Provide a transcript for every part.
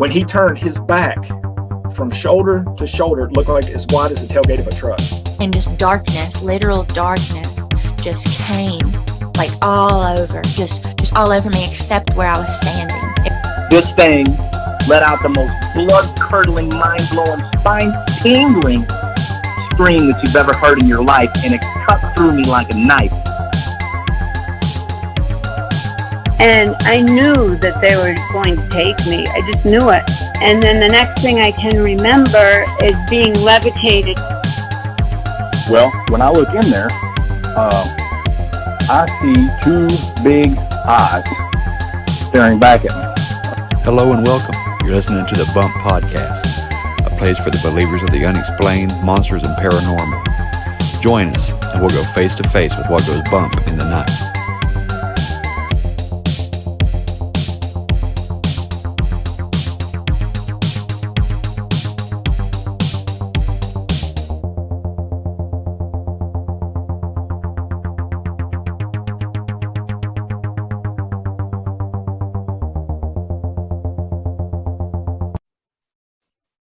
When he turned his back from shoulder to shoulder, it looked like as wide as the tailgate of a truck. And just darkness, literal darkness, just came like all over, just all over me except where I was standing. This thing let out the most blood-curdling, mind-blowing, spine-tingling scream that you've ever heard in your life, and it cut through me like a knife. And I knew that they were going to take me. I just knew it. And then the next thing I can remember is being levitated. Well, when I look in there, I see two big eyes staring back at me. Hello and welcome. You're listening to the Bump Podcast, a place for the believers of the unexplained, monsters, and paranormal. Join us, and we'll go face to face with what goes bump in the night.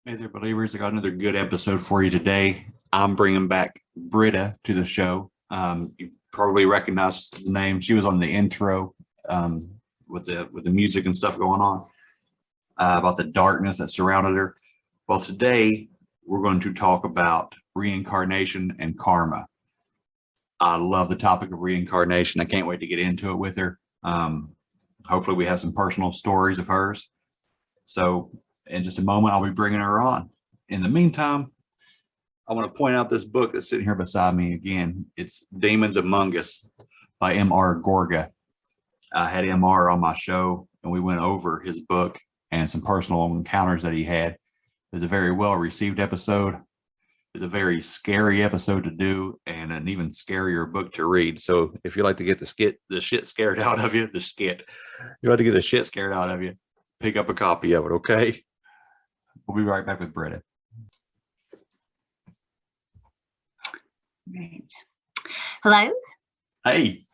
Hey there, believers. I got another good episode for you today. I'm bringing back Britta to the show. You probably recognize the name. She was on the intro with the music and stuff going on about the darkness that surrounded her. Well, today we're going to talk about reincarnation and karma. I love the topic of reincarnation. I can't wait to get into it with her. Hopefully we have some personal stories of hers. So in just a moment, I'll be bringing her on. In the meantime, I want to point out this book that's sitting here beside me again. It's Demons Among Us by M.R. Gorga. I had M.R. on my show, and we went over his book and some personal encounters that he had. It was a very well-received episode. It was a very scary episode to do, and an even scarier book to read. So if you like to get the shit scared out of you, you like to get the shit scared out of you, pick up a copy of it, okay? We'll be right back with Britta. Right. Hello. Hey.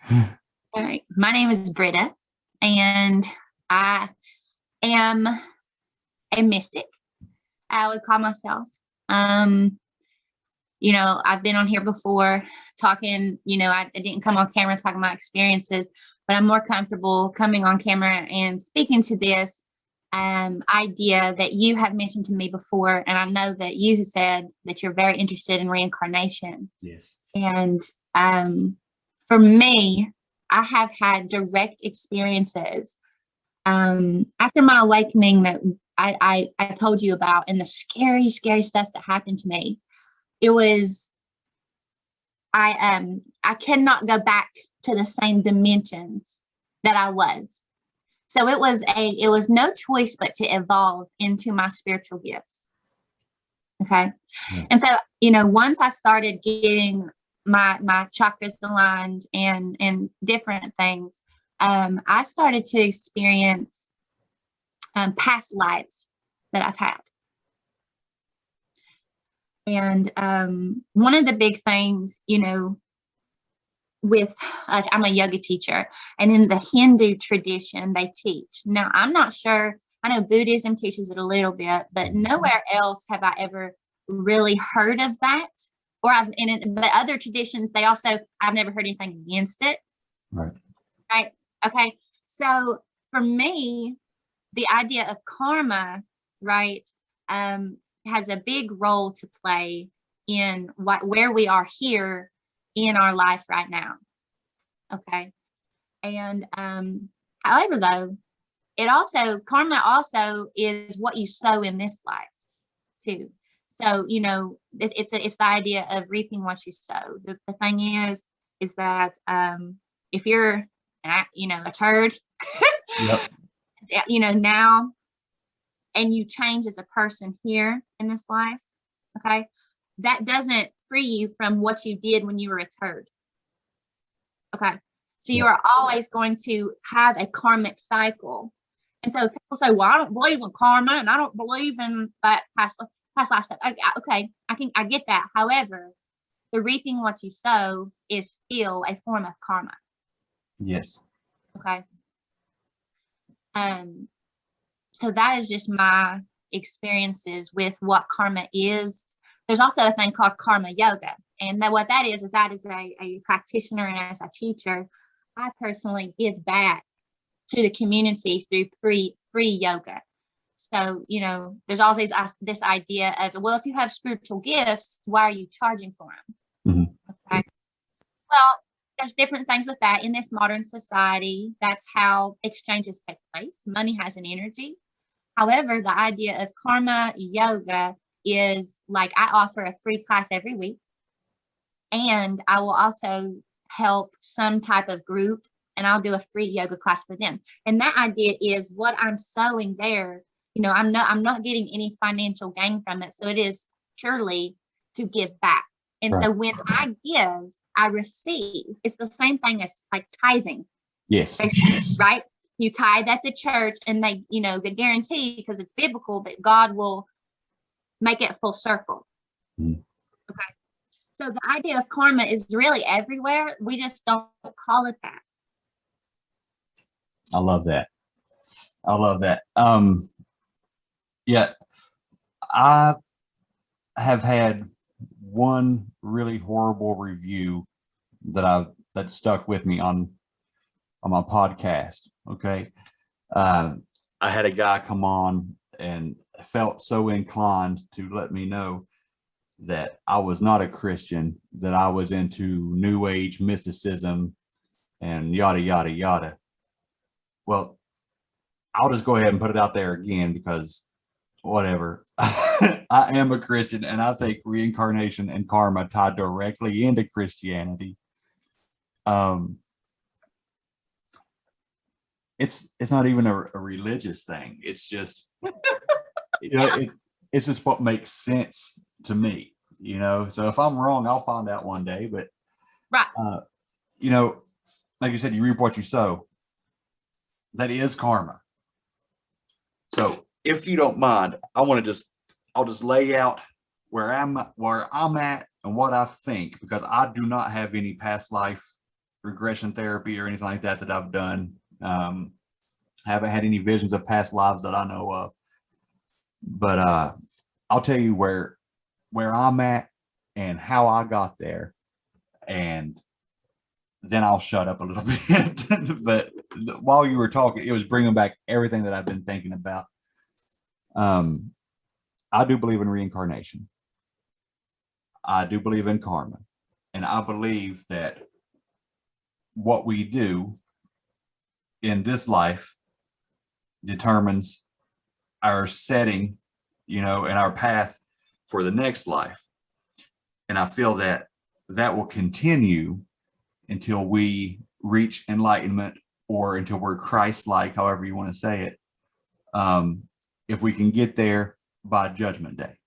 All right. My name is Britta, and I am a mystic. I would call myself. I've been on here before talking. I didn't come on camera talking my experiences, but I'm more comfortable coming on camera and speaking to this idea that you have mentioned to me before, and I know that you said that you're very interested in reincarnation. Yes. And for me, I have had direct experiences after my awakening that I told you about, and the scary stuff that happened to me. It was I cannot go back to the same dimensions that I was. So it was no choice but to evolve into my spiritual gifts. Okay. Yeah. And so, once I started getting my chakras aligned and different things, I started to experience past lives that I've had. And one of the big things, I'm a yoga teacher, and in the Hindu tradition, they teach. Now, I'm not sure. I know Buddhism teaches it a little bit, but nowhere else have I ever really heard of that. But other traditions, I've never heard anything against it. Right. Okay. So for me, the idea of karma, right, has a big role to play in where we are here in our life right now. Okay. And however, though, karma also is what you sow in this life too. So it's the idea of reaping what you sow. The thing is that if you're a turd, yep. Now, and you change as a person here in this life, okay, that doesn't free you from what you did when you were a turd. Okay. So you are always going to have a karmic cycle. And so people say, well, I don't believe in karma, and I don't believe in that past life stuff. Okay. I get that. However, the reaping what you sow is still a form of karma. Yes. Okay. So that is just my experiences with what karma is. There's also a thing called karma yoga. And what that is that is a practitioner, and as a teacher, I personally give back to the community through free yoga. So, there's always this idea of, well, if you have spiritual gifts, why are you charging for them? Mm-hmm. Okay. Well, there's different things with that. In this modern society, that's how exchanges take place. Money has an energy. However, the idea of karma yoga is like, I offer a free class every week, and I will also help some type of group, and I'll do a free yoga class for them. And that idea is what I'm sowing there. I'm not getting any financial gain from it. So it is purely to give back. And Right. So when I give, I receive. It's the same thing as like tithing. Yes. Basically, right? You tithe at the church, and they guarantee, because it's biblical, that God will make it full circle. Mm-hmm. Okay. So the idea of karma is really everywhere. We just don't call it that. I love that. Yeah, I have had one really horrible review that stuck with me on my podcast. Okay. I had a guy come on and felt so inclined to let me know that I was not a Christian, that I was into New Age mysticism and yada, yada, yada. Well, I'll just go ahead and put it out there again, because whatever. I am a Christian, and I think reincarnation and karma tie directly into Christianity. It's not even a religious thing. It's just, it's just what makes sense to me, So if I'm wrong, I'll find out one day. But right, like you said, you reap what you sow. That is karma. So if you don't mind, I'll just lay out where I'm at and what I think, because I do not have any past life regression therapy or anything like that I've done. Haven't had any visions of past lives that I know of. But I'll tell you where I'm at and how I got there, and then I'll shut up a little bit. But while you were talking, it was bringing back everything that I've been thinking about. I do believe in reincarnation. I do believe in karma. And I believe that what we do in this life determines our setting, and our path for the next life. And I feel that will continue until we reach enlightenment, or until we're Christ-like, however you want to say it. If we can get there by Judgment Day,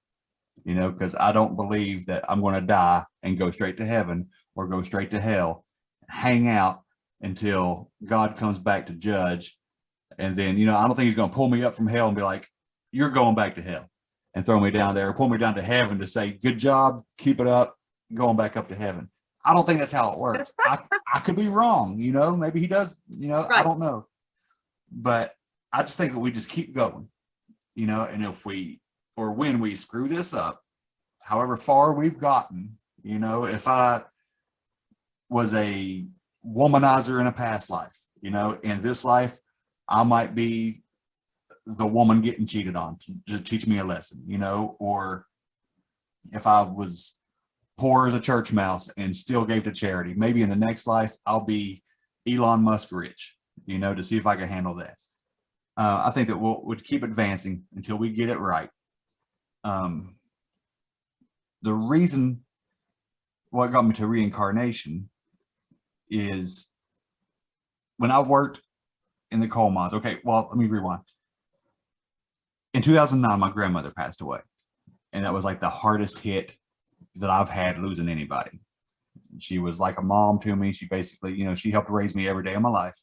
because I don't believe that I'm going to die and go straight to heaven or go straight to hell, hang out until God comes back to judge. And then, I don't think he's going to pull me up from hell and be like, you're going back to hell, and throw me down there, or pull me down to heaven to say, good job, keep it up, going back up to heaven. I don't think that's how it works. I could be wrong, maybe he does, right. I don't know. But I just think that we just keep going, and if when we screw this up, however far we've gotten, if I was a womanizer in a past life, in this life, I might be the woman getting cheated on to teach me a lesson, or if I was poor as a church mouse and still gave to charity, maybe in the next life, I'll be Elon Musk rich, to see if I can handle that. I think that we'll keep advancing until we get it right. The reason what got me to reincarnation is when I worked in the coal mines. Okay, well, let me rewind. In 2009, my grandmother passed away, and that was like the hardest hit that I've had, losing anybody. She was like a mom to me. She basically, she helped raise me every day of my life.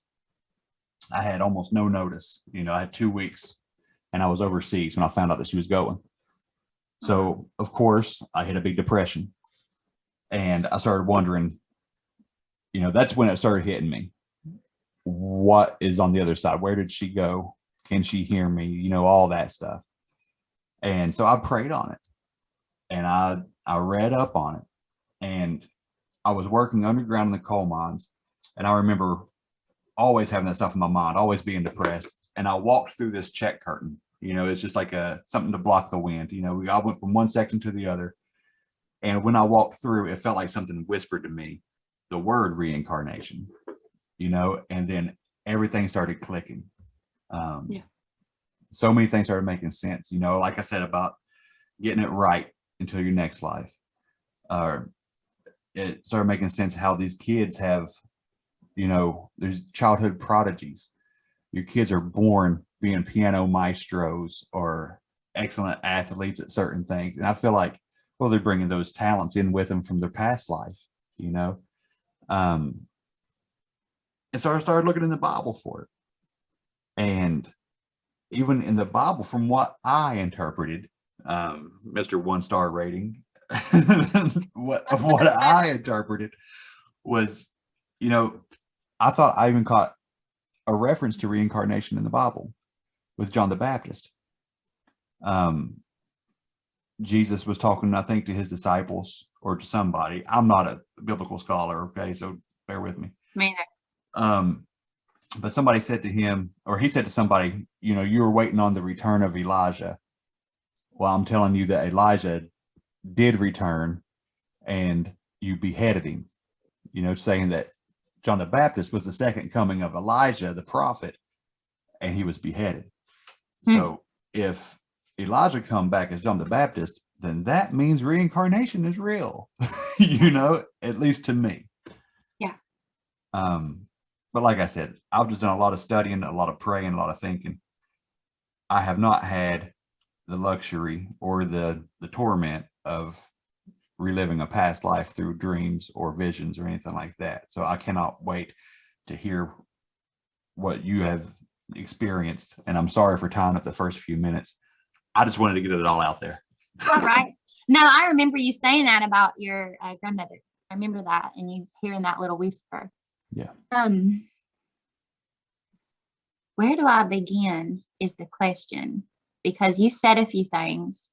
I had almost no notice. I had 2 weeks, and I was overseas when I found out that she was going. So, of course, I hit a big depression, and I started wondering, that's when it started hitting me. What is on the other side? Where did she go? Can she hear me? You know, all that stuff. And so I prayed on it, and I read up on it, and I was working underground in the coal mines, and I remember always having that stuff in my mind, always being depressed. And I walked through this check curtain. You know, it's just like something to block the wind. You know, I went from one section to the other. And when I walked through, it felt like something whispered to me the word reincarnation, you know, and then everything started clicking. So many things started making sense, you know, like I said, about getting it right until your next life. It started making sense how these kids have, you know, there's childhood prodigies. Your kids are born being piano maestros or excellent athletes at certain things. And I feel like, well, they're bringing those talents in with them from their past life, you know? And so I started looking in the Bible for it. And even in the Bible, from what I interpreted, Mr. One-star rating, what I interpreted was, you know, I thought I even caught a reference to reincarnation in the Bible with John the Baptist. Jesus was talking, I think, to his disciples or to somebody. I'm not a biblical scholar, okay, so bear with me. Me neither. But somebody said to him, or he said to somebody, you know, you were waiting on the return of Elijah. Well, I'm telling you that Elijah did return and you beheaded him, you know, saying that John the Baptist was the second coming of Elijah, the prophet, and he was beheaded. So if Elijah come back as John the Baptist, then that means reincarnation is real, you know, at least to me. Yeah. But like I said, I've just done a lot of studying, a lot of praying, a lot of thinking. I have not had the luxury or the torment of reliving a past life through dreams or visions or anything like that. So I cannot wait to hear what you have experienced. And I'm sorry for tying up the first few minutes. I just wanted to get it all out there. All right. No, I remember you saying that about your grandmother. I remember that, and you hearing that little whisper. Yeah. Where do I begin is the question, because you said a few things.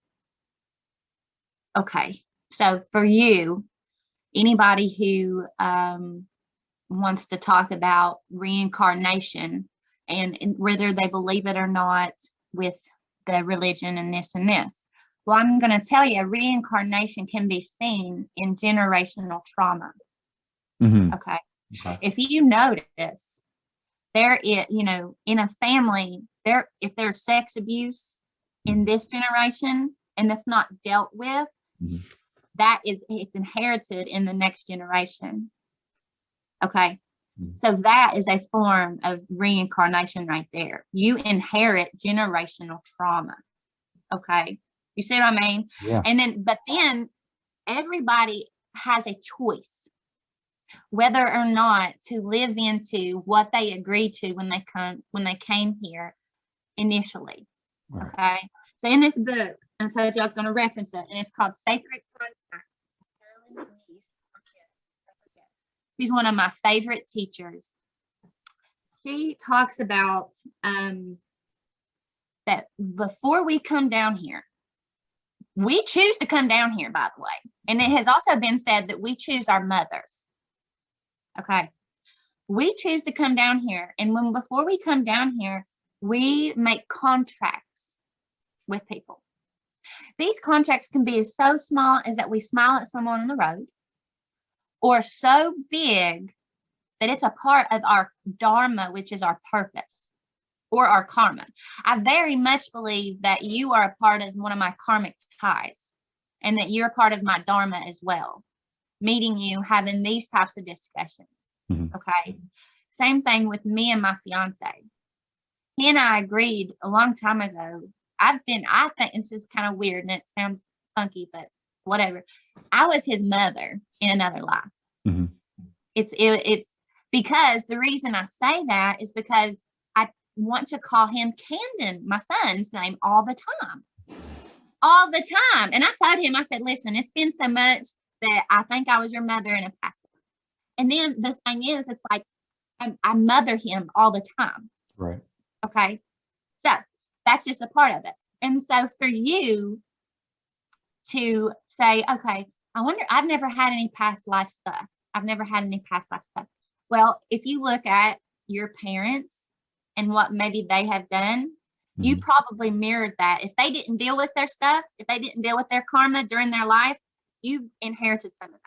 Okay. So for you, anybody who wants to talk about reincarnation and whether they believe it or not with the religion and this and this, well, I'm going to tell you, reincarnation can be seen in generational trauma. Okay. If you notice, there is, you know, in a family, if there's sex abuse in this generation and that's not dealt with, it's inherited in the next generation. Okay. So that is a form of reincarnation right there. You inherit generational trauma. Okay. You see what I mean? Yeah. And but then everybody has a choice whether or not to live into what they agreed to when they came here initially. Right. Okay. So in this book, I told you I was going to reference it, and it's called Sacred Contract. She's one of my favorite teachers. She talks about that before we come down here, we choose to come down here, by the way. And it has also been said that we choose our mothers. Okay. We choose to come down here. And before we come down here, we make contracts with people. These contracts can be so small as that we smile at someone on the road, or so big that it's a part of our dharma, which is our purpose, or our karma. I very much believe that you are a part of one of my karmic ties, and that you're a part of my dharma as well. Meeting you, having these types of discussions. Okay. Same thing with me and my fiance. He and I agreed a long time ago. I think this is kind of weird and it sounds funky, but whatever. I was his mother in another life. It's because the reason I say that is because I want to call him Camden, my son's name, all the time. And I told him, I said, listen, it's been so much that I think I was your mother in a past life. And then the thing is, it's like I mother him all the time. Right. Okay. So that's just a part of it. And so for you to say, okay, I wonder, I've never had any past life stuff. I've never had any past life stuff. Well, if you look at your parents and what maybe they have done, you probably mirrored that. If they didn't deal with their stuff, if they didn't deal with their karma during their life, you inherited some of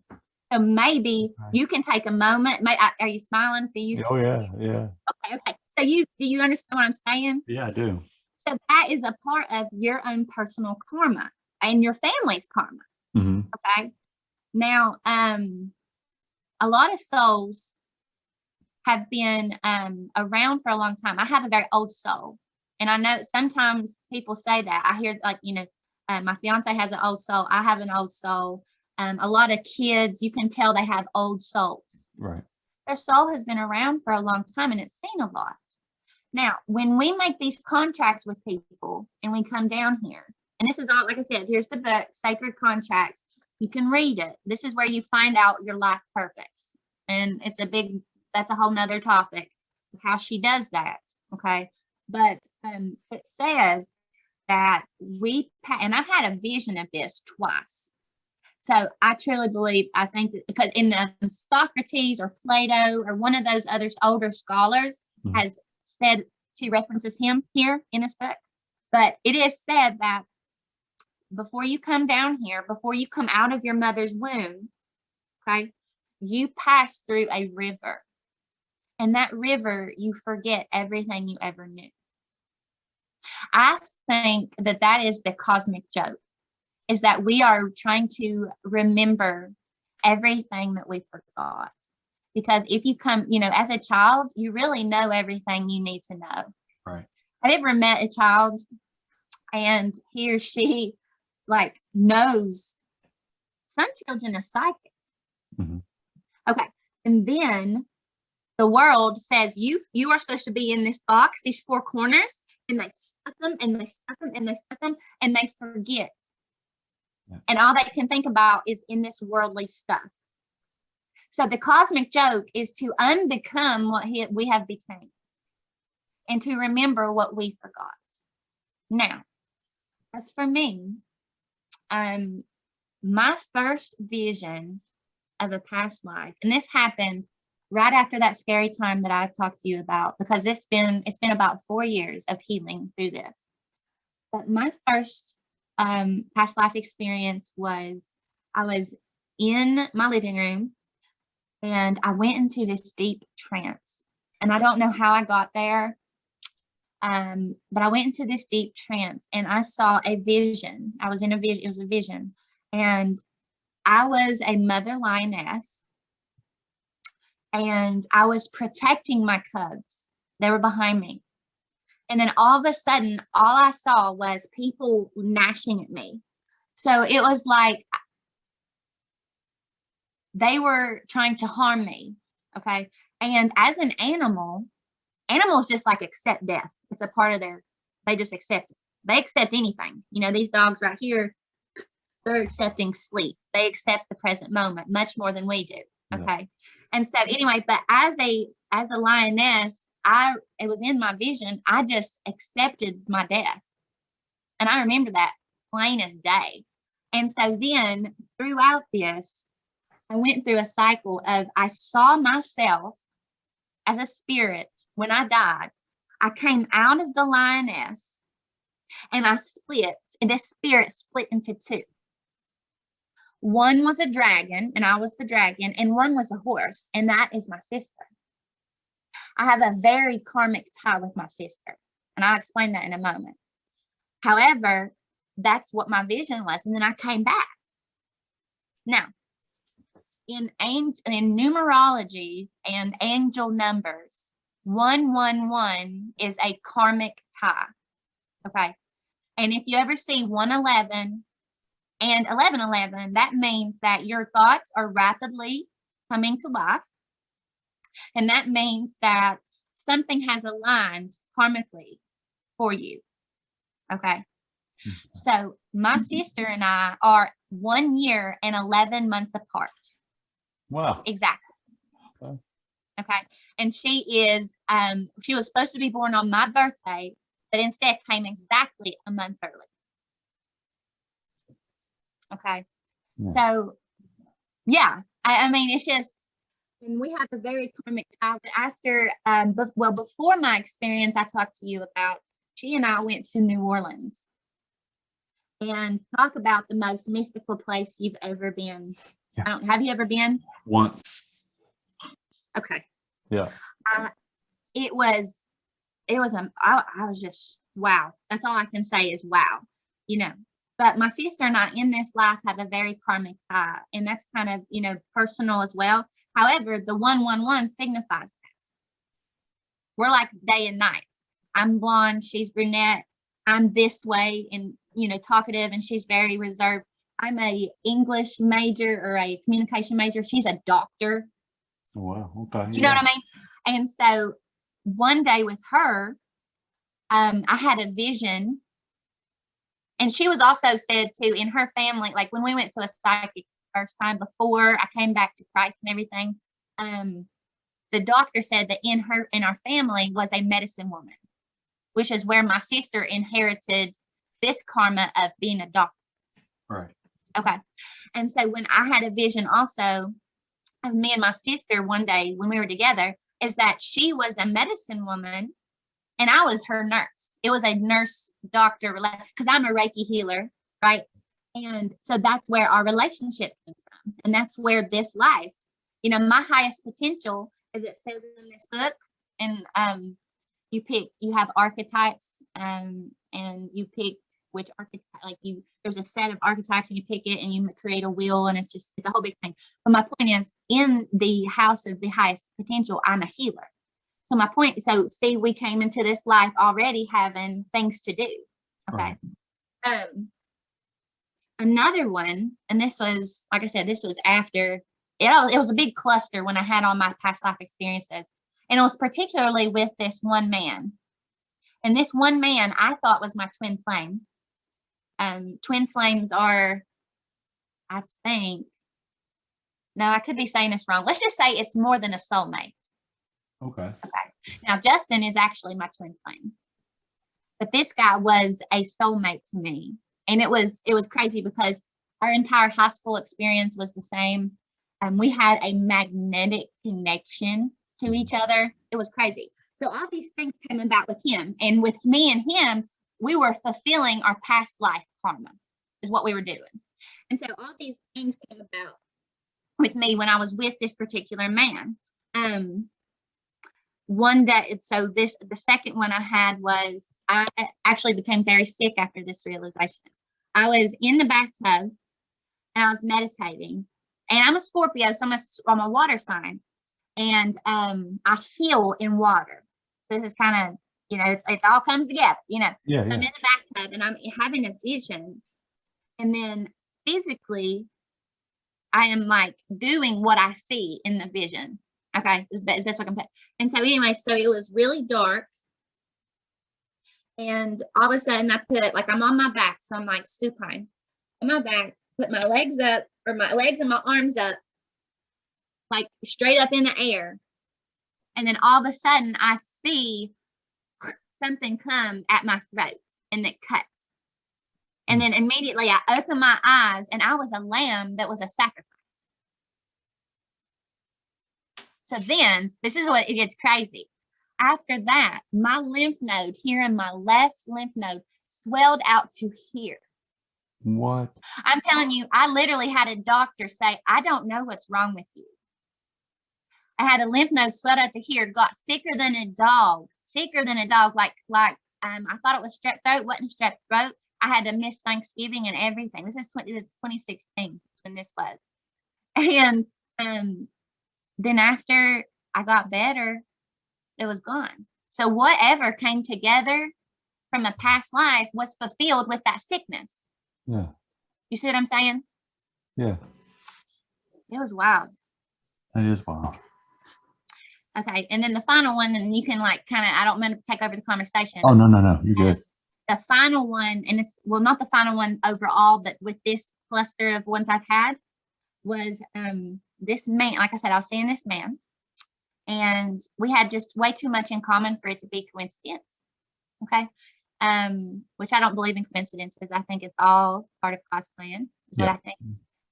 that. So maybe you can take a moment. Are you smiling? Do you? Oh yeah, yeah. Okay. So do you understand what I'm saying? Yeah, I do. So that is a part of your own personal karma and your family's karma. Okay. Now, a lot of souls have been around for a long time. I have a very old soul. And I know sometimes people say that. I hear like, my fiance has an old soul. I have an old soul. A lot of kids, you can tell they have old souls. Right. Their soul has been around for a long time and it's seen a lot. Now, when we make these contracts with people and we come down here, and this is all, like I said, here's the book, Sacred Contracts. You can read it. This is where you find out your life purpose. And that's a whole nother topic, how she does that. Okay. But it says that and I've had a vision of this twice. So I truly believe, I think that because in Socrates or Plato or one of those other older scholars has said, she references him here in this book, but it is said that before you come down here, before you come out of your mother's womb, okay, you pass through a river. And that river, you forget everything you ever knew. I think that is the cosmic joke, is that we are trying to remember everything that we forgot. Because if you come, as a child, you really know everything you need to know. Right. Have you ever met a child and he or she knows? Some children are psychic. Okay. And then the world says you are supposed to be in this box, these four corners, and they stuff them and they stuff them and they stuff them and they forget. Yeah. And all they can think about is in this worldly stuff. So the cosmic joke is to unbecome what we have become and to remember what we forgot. Now, as for me, my first vision of a past life, and this happened right after that scary time that I've talked to you about, because it's been about 4 years of healing through this. But my first past life experience was, I was in my living room and I went into this deep trance. And I don't know how I got there, but I went into this deep trance and I saw a vision. I was in a vision. It was a vision. And I was a mother lioness. And I was protecting my cubs. They were behind me. And then all of a sudden, all I saw was people gnashing at me. So it was like they were trying to harm me. Okay. And as an animals just accept death. It's a part of they just accept it. They accept anything. These dogs right here, they're accepting sleep. They accept the present moment much more than we do. Okay. Yeah. And so anyway, but as a lioness, it was in my vision, I just accepted my death. And I remember that plain as day. And so then throughout this, I went through a cycle of, I saw myself as a spirit. When I died, I came out of the lioness and I split, and this spirit split into two. One was a dragon, and I was the dragon, and one was a horse, and that is my sister. I have a very karmic tie with my sister, and I'll explain that in a moment. However, that's what my vision was, and then I came back. Now, in numerology and angel numbers, 111 is a karmic tie. Okay, and if you ever see 111 and 1111, that means that your thoughts are rapidly coming to life. And that means that something has aligned karmically for you. Okay. So my sister and I are 1 year and 11 months apart. Wow. Exactly. Okay. And she is She was supposed to be born on my birthday, but instead came exactly a month early. Okay. Yeah. So, yeah, I mean, it's just, and we have a very karmic tie. But after, before my experience, I talked to you about, she and I went to New Orleans, and talk about the most mystical place you've ever been. Yeah. Have you ever been? Once. Okay. Yeah. It was, I was just, wow. That's all I can say is wow, you know. But my sister and I in this life have a very karmic tie, and that's kind of, you know, personal as well. However, the 111 signifies that. We're like day and night. I'm blonde, she's brunette. I'm this way and, you know, talkative, and she's very reserved. I'm a English major or a communication major. She's a doctor. Wow. Okay. You know what I mean? And so one day with her, I had a vision. And she was also said to, in her family, like when we went to a psychic first time before I came back to Christ and everything, the doctor said that in our family was a medicine woman, which is where my sister inherited this karma of being a doctor. Right. Okay. And so when I had a vision also of me and my sister one day when we were together, is that she was a medicine woman and I was her nurse. It was a nurse doctor relationship because I'm a Reiki healer, right? And so that's where our relationship came from. And that's where this life, you know, my highest potential, as it says in this book, and you have archetypes, and you pick which archetype, there's a set of archetypes and you pick it and you create a wheel, and it's a whole big thing. But my point is, in the house of the highest potential, I'm a healer. So my point, so see, we came into this life already having things to do. Okay. Right. Another one, and this was, like I said, this was after, it was a big cluster when I had all my past life experiences. And it was particularly with this one man. And this one man I thought was my twin flame. Twin flames are, I think, no, I could be saying this wrong. Let's just say it's more than a soulmate. Okay. Now, Justin is actually my twin flame, but this guy was a soulmate to me. And it was crazy because our entire high school experience was the same. We had a magnetic connection to each other. It was crazy. So all these things came about with him, and with me and him, we were fulfilling our past life karma is what we were doing. And so all these things came about with me when I was with this particular man. One day, so the second one I had was, I actually became very sick after this realization. I was in the bathtub and I was meditating, and I'm a Scorpio, so I'm a water sign, and I heal in water. This is kind of, you know, it all comes together, you know. Yeah, so I'm in the bathtub and I'm having a vision, and then physically I am like doing what I see in the vision. Okay, that's what I'm saying. And so anyway, so it was really dark, and all of a sudden I put, like, I'm on my back, so I'm like supine on my back, put my legs up, or my legs and my arms up, like straight up in the air, and then all of a sudden I see something come at my throat and it cuts, and then immediately I open my eyes, and I was a lamb that was a sacrifice. So then, this is what it gets crazy. After that, my lymph node here in my left lymph node swelled out to here. What? I'm telling you, I literally had a doctor say, I don't know what's wrong with you. I had a lymph node swelled out to here, got sicker than a dog, like I thought it was strep throat, wasn't strep throat. I had to miss Thanksgiving and everything. This is 2016 when this was. And then after I got better, it was gone. So whatever came together from a past life was fulfilled with that sickness. Yeah. You see what I'm saying? Yeah. It was wild. That is wild. Okay. And then the final one, and you can like kind of, I don't want to take over the conversation. Oh, no. You're good. The final one, and it's, well, not the final one overall, but with this cluster of ones I've had, was this man. Like I said, I was seeing this man, and we had just way too much in common for it to be coincidence. Okay. Which I don't believe in coincidences. I think it's all part of God's plan, is what I think.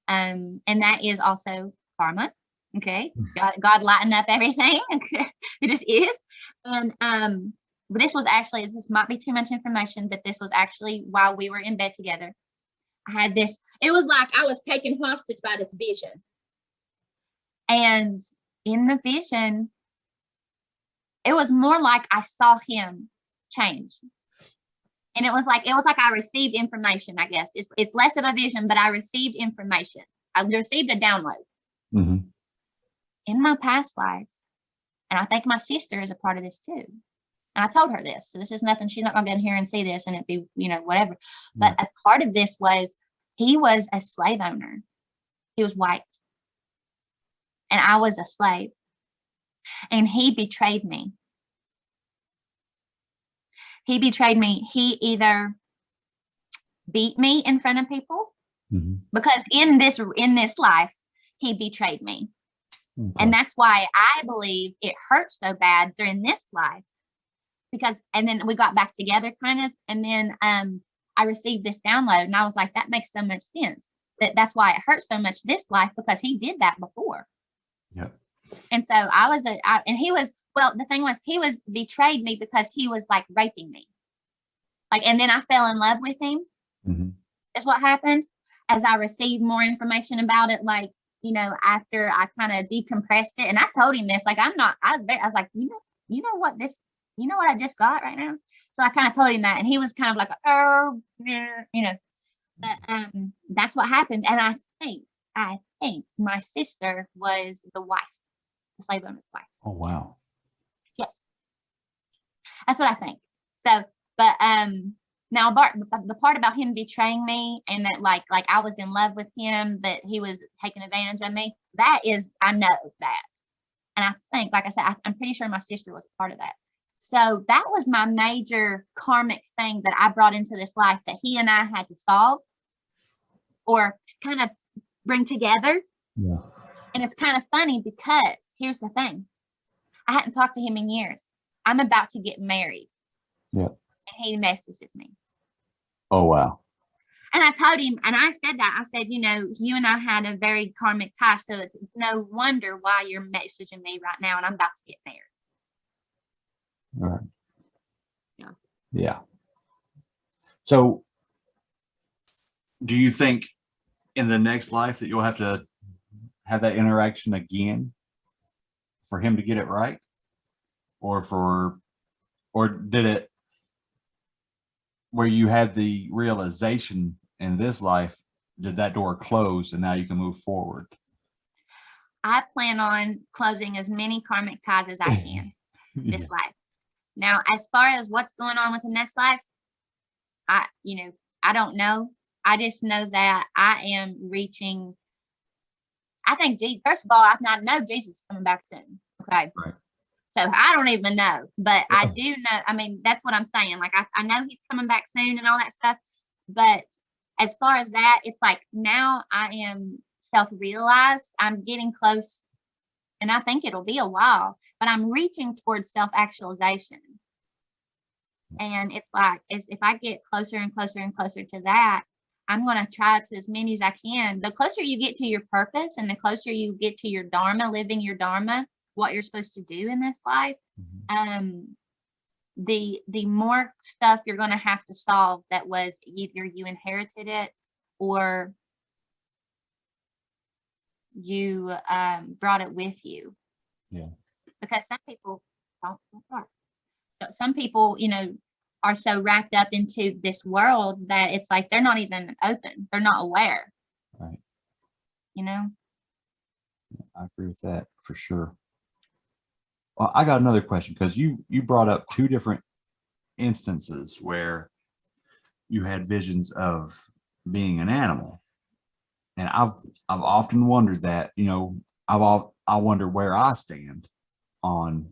And that is also karma. Okay. God lighten up everything. It just is. And but this was actually, this might be too much information, but this was actually while we were in bed together. I had this, it was like I was taken hostage by this vision. And in the vision, it was more like I saw him change. And it was like I received information, I guess. It's less of a vision, but I received information. I received a download. Mm-hmm. In my past life. And I think my sister is a part of this too. And I told her this. So this is nothing, she's not gonna get in here and see this and it be, whatever. But a part of this was he was a slave owner. He was white. And I was a slave. And he betrayed me. He betrayed me. He either beat me in front of people, because in this life, he betrayed me. Okay. And that's why I believe it hurt so bad during this life, and then we got back together kind of, and then I received this download and I was like, that makes so much sense. That's why it hurt so much this life, because he did that before. Yep. And so and he was, well, the thing was, he was betrayed me because he was like raping me. And then I fell in love with him. Is what happened as I received more information about it. After I kind of decompressed it, and I told him this, I was like, you know what I just got right now. So I kind of told him that, and he was kind of like, oh, yeah, but that's what happened. And I think my sister was the wife, the slave owner's wife. Oh, wow. Yes. That's what I think. So, but now the part about him betraying me and that like I was in love with him, but he was taking advantage of me, I know that. And I think, like I said, I'm pretty sure my sister was a part of that. So that was my major karmic thing that I brought into this life that he and I had to solve or kind of bring together. Yeah. And it's kind of funny because here's the thing. I hadn't talked to him in years. I'm about to get married. Yeah. And he messages me. Oh, wow. And I told him, and I said that, I said, you and I had a very karmic tie. So it's no wonder why you're messaging me right now and I'm about to get married. All right. Yeah. Yeah. So do you think in the next life that you'll have to have that interaction again for him to get it right? Or did it where you had the realization in this life, did that door close and now you can move forward? I plan on closing as many karmic ties as I can this life. Now, as far as what's going on with the next life, I don't know. I just know that I am reaching. I think Jesus, first of all, I know Jesus is coming back soon. Okay. Right. So I don't even know, but I do know. I mean, that's what I'm saying. I know he's coming back soon and all that stuff. But as far as that, it's like now I am self-realized. I'm getting close, and I think it'll be a while, but I'm reaching towards self-actualization. And it's like, if I get closer and closer and closer to that, I'm going to try to as many as I can. The closer you get to your purpose and the closer you get to your dharma, living your dharma, what you're supposed to do in this life, the more stuff you're going to have to solve that was either you inherited it or you brought it with you. Yeah. Because some people don't. Some people, are so wrapped up into this world that it's like they're not even open. They're not aware. Right. I agree with that for sure. Well, I got another question because you brought up two different instances where you had visions of being an animal, and I've often wondered that. I wonder where I stand on,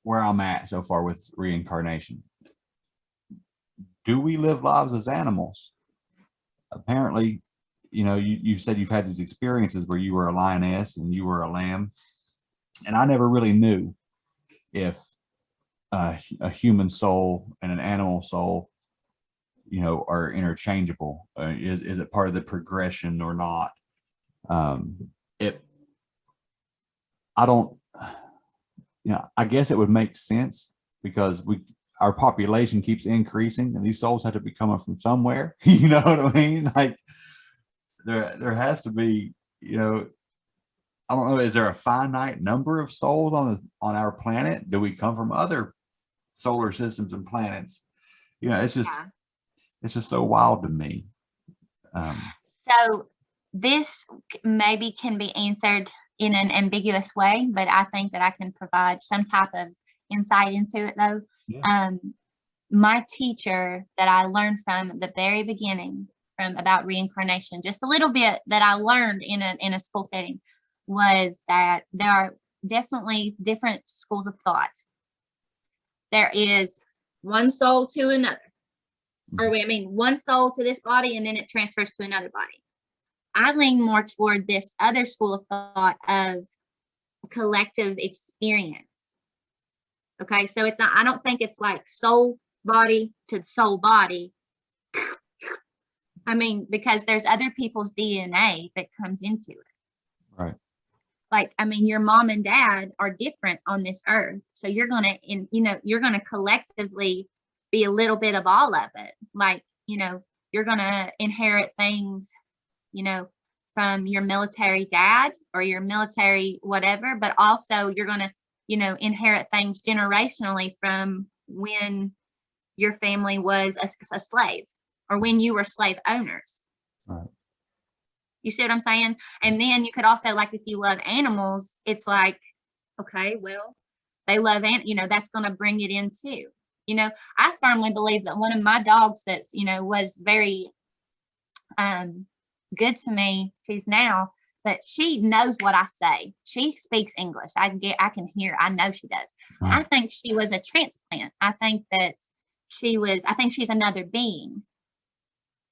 where I'm at so far with reincarnation. Do we live lives as animals? Apparently, you know, you said you've had these experiences where you were a lioness and you were a lamb. And I never really knew if a human soul and an animal soul, you know, are interchangeable. Is it part of the progression or not? I don't, you know, I guess it would make sense because our population keeps increasing and these souls have to be coming from somewhere. You know what I mean? Like there has to be, you know, I don't know, is there a finite number of souls on our planet? Do we come from other solar systems and planets? You know, it's just so wild to me. So this maybe can be answered in an ambiguous way, but I think that I can provide some type of insight into it though. Yeah. My teacher that I learned from at the very beginning from about reincarnation, just a little bit that I learned in a school setting, was that there are definitely different schools of thought. There is one soul to another, one soul to this body and then it transfers to another body. I lean more toward this other school of thought of collective experience. Okay, so it's not, I don't think it's like soul body to soul body. I mean, because there's other people's DNA that comes into it. Right. Like, I mean, your mom and dad are different on this earth. So you're going to collectively be a little bit of all of it. Like, you know, you're going to inherit things, you know, from your military dad or your military whatever, but also you're going to, you know, inherit things generationally from when your family was a slave or when you were slave owners. Right. You see what I'm saying? And then you could also, like, if you love animals, it's like, okay, well, they love, you know, that's going to bring it in too. You know, I firmly believe that one of my dogs that's, you know, was very good to me, she's now, but she knows what I say. She speaks English. I can hear, I know she does. Right. I think she was a transplant. I think she's another being.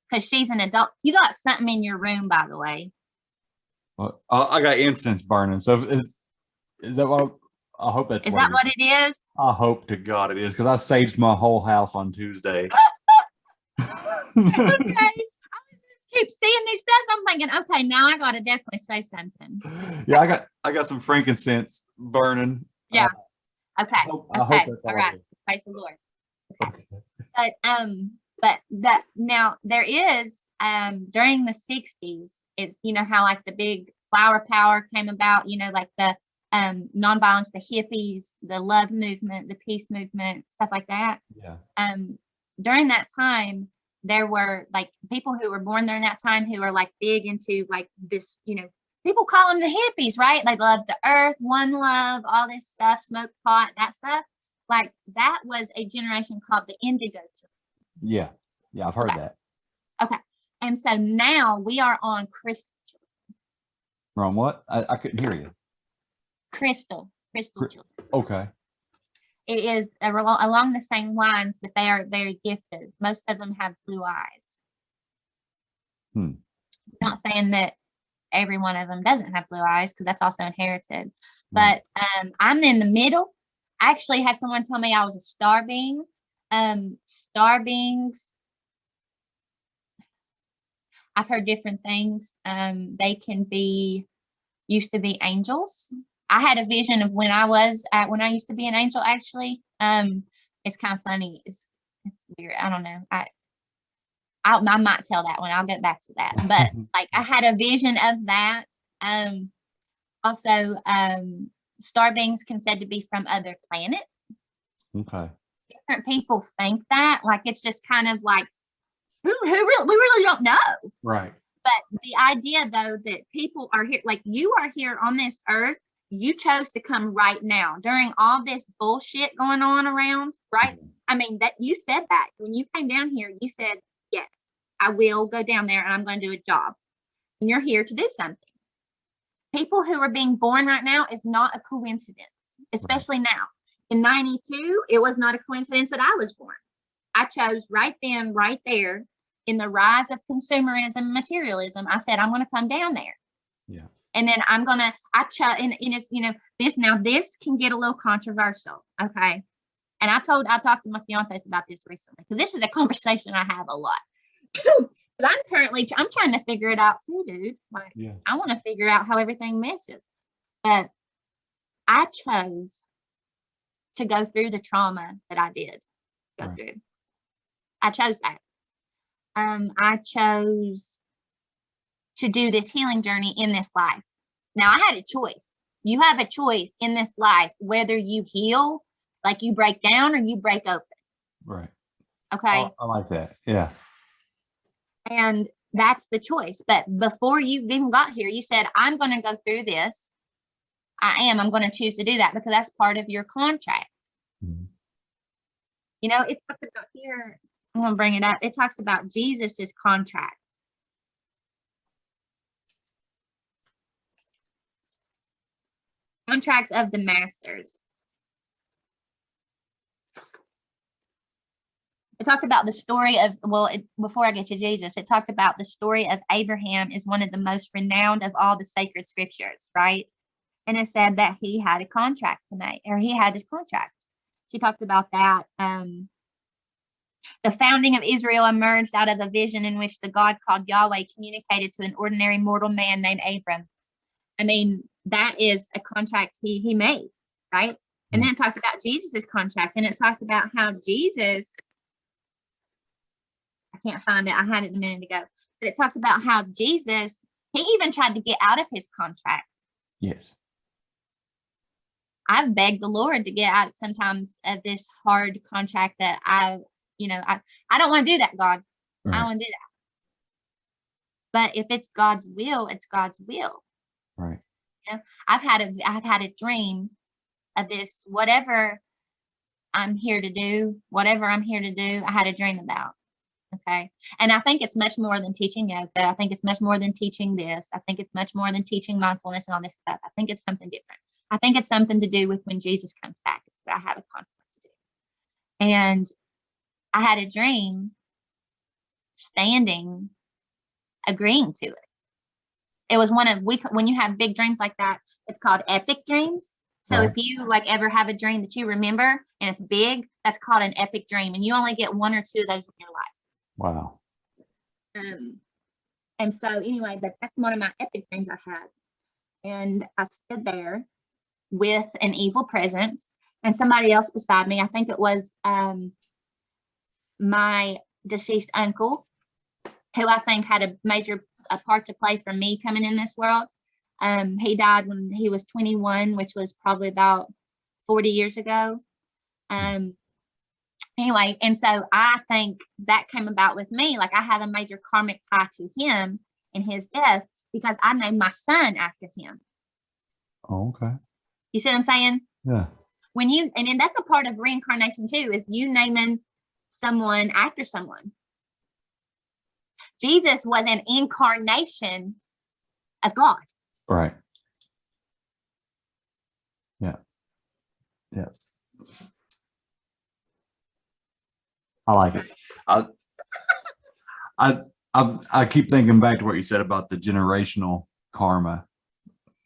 Because she's an adult. You got something in your room, by the way. Well, I got incense burning. So is that what? I hope that's. Is that what it is? I hope to God it is, because I saged my whole house on Tuesday. Okay. I keep seeing these stuff. I'm thinking, okay, now I got to definitely say something. Yeah, I got some frankincense burning. Yeah. Okay. I hope that's all right. Praise the Lord. Okay. But that now there is during the 60s is, you know, how like the big flower power came about, you know, like the nonviolence, the hippies, the love movement, the peace movement, stuff like that. Yeah. During that time, there were like people who were born during that time who are like big into like this, you know, people call them the hippies, right? They love the earth, one love, all this stuff, smoke pot, that stuff. Like that was a generation called the indigo. Yeah. Yeah, I've heard that. Okay. And so now we are on crystal children. We're on what? I couldn't hear you. Crystal children. Okay. It is along the same lines, but they are very gifted. Most of them have blue eyes. Not saying that every one of them doesn't have blue eyes, because that's also inherited. But I'm in the middle. I actually had someone tell me I was a star being. Star beings, I've heard different things. They can be, used to be angels. I had a vision of when I used to be an angel, actually. It's kind of funny. It's weird. I don't know. I might tell that one. I'll get back to that. But like I had a vision of that. Also, star beings can said to be from other planets. Okay. Different people think that, like it's just kind of like we really don't know. Right. But the idea though that people are here, like you are here on this earth, you chose to come right now during all this bullshit going on around, right? I mean, that you said that when you came down here, you said, yes, I will go down there and I'm going to do a job. And you're here to do something. People who are being born right now is not a coincidence, especially now. In 92, it was not a coincidence that I was born. I chose right then, right there in the rise of consumerism, materialism, I said, I'm going to come down there. Yeah. And then I chose, and it's, this can get a little controversial. Okay. And I talked to my fiance about this recently, because this is a conversation I have a lot. But I'm trying to figure it out too, dude. Like, Yeah. I want to figure out how everything meshes. But I chose to go through the trauma that I did go Right. through. I chose that. I chose to do this healing journey in this life. Now, I had a choice. You have a choice in this life, whether you heal, like you break down, or you break open. Right. Okay. I like that. Yeah. And that's the choice. But before you even got here, you said, I'm going to go through this. I'm going to choose to do that, because that's part of your contract. Mhm. It talks about here, I'm going to bring it up. It talks about Jesus's contract. Contracts of the masters. It talked about the story of, before I get to Jesus, it talked about the story of Abraham is one of the most renowned of all the sacred scriptures, right? And it said that he had a contract to make, or he had a contract. She talked about that. The founding of Israel emerged out of a vision in which the God called Yahweh communicated to an ordinary mortal man named Abram. I mean, that is a contract he made, right? And then it talked about Jesus's contract, and it talked about how Jesus, I can't find it, I had it a minute ago, but it talked about how Jesus, he even tried to get out of his contract. Yes. I've begged the Lord to get out sometimes of this hard contract that I don't want to do that, God. Right. I don't want to do that. But if it's God's will, it's God's will. Right. I've had a dream of this, whatever I'm here to do, I had a dream about. Okay. And I think it's much more than teaching yoga. I think it's much more than teaching this. I think it's much more than teaching mindfulness and all this stuff. I think it's something different. I think it's something to do with when Jesus comes back that I have a contract to do. And I had a dream standing, agreeing to it. It was when you have big dreams like that, it's called epic dreams. So Right. if you ever have a dream that you remember and it's big, that's called an epic dream. And you only get one or two of those in your life. Wow. And so anyway, but that's one of my epic dreams I had. And I stood there with an evil presence and somebody else beside me. I think it was my deceased uncle, who I think had a major part to play for me coming in this world. He died when he was 21, which was probably about 40 years ago. Anyway, and so I think that came about with me. Like, I have a major karmic tie to him and his death because I named my son after him. Oh, okay. You see what I'm saying? Yeah. And then that's a part of reincarnation too, is you naming someone after someone. Jesus was an incarnation of God. Right. Yeah. Yeah. I like it. I keep thinking back to what you said about the generational karma,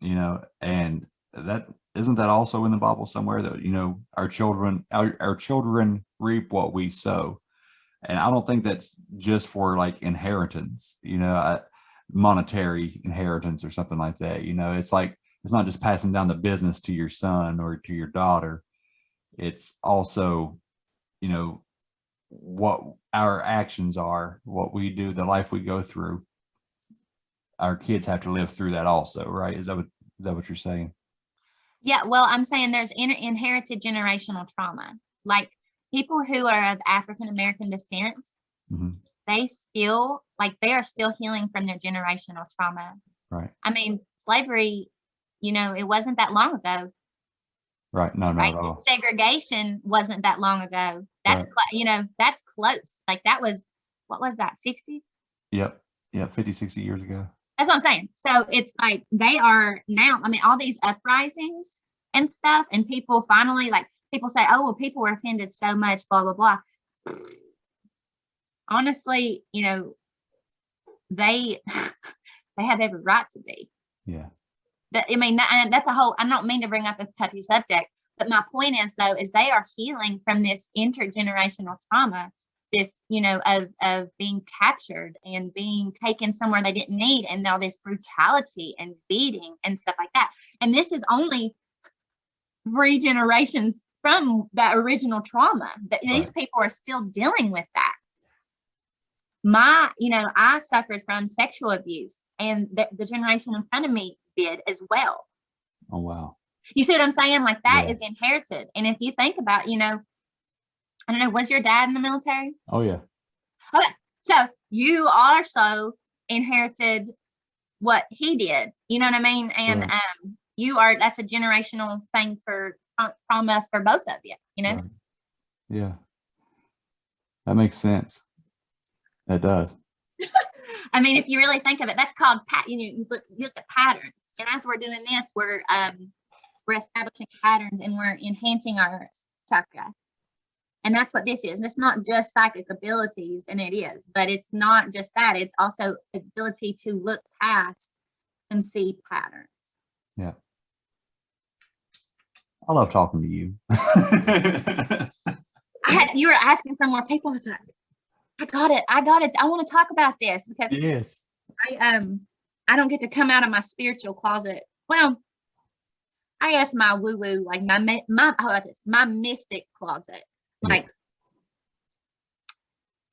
and that isn't that also in the Bible somewhere that, our children reap what we sow. And I don't think that's just for like inheritance, monetary inheritance or something like that. It's like, it's not just passing down the business to your son or to your daughter. It's also, what our actions are, what we do, the life we go through. Our kids have to live through that also, right? Is that what you're saying? Yeah, well, I'm saying there's inherited generational trauma. Like, people who are of African American descent, Mm-hmm. they are still healing from their generational trauma. Right. I mean, slavery, it wasn't that long ago. Right. No, not Right. at all. Segregation wasn't that long ago. That's Right. That's close. Like, that was, what was that, 60s? Yep. Yeah, 50, 60 years ago. That's what I'm saying. So it's like they are now, I mean, all these uprisings and stuff, and people finally, like, people say, oh, well, people were offended so much, blah, blah, blah. honestly, they they have every right to be. Yeah. But I mean, and that's a whole, I don't mean to bring up a touchy subject, but my point is though, is they are healing from this intergenerational trauma, this, of being captured and being taken somewhere they didn't need. And now this brutality and beating and stuff like that. And this is only 3 generations from that original trauma. These people are still dealing with that. I suffered from sexual abuse, and the generation in front of me did as well. Oh, wow. You see what I'm saying? Like that is inherited. And if you think about, I don't know, was your dad in the military? Oh, yeah. Okay. So you also inherited what he did. You know what I mean? And that's a generational thing for trauma for both of you, Right. Yeah. That makes sense. That does. I mean, if you really think of it, that's called you look at patterns. And as we're doing this, we're establishing patterns and we're enhancing our chakra. And that's what this is. And it's not just psychic abilities, and it is, but it's not just that. It's also ability to look past and see patterns. Yeah. I love talking to you. You were asking for more people. I was like, I got it. I want to talk about this because yes. I don't get to come out of my spiritual closet. Well, I guess my woo-woo, like my mystic closet. Like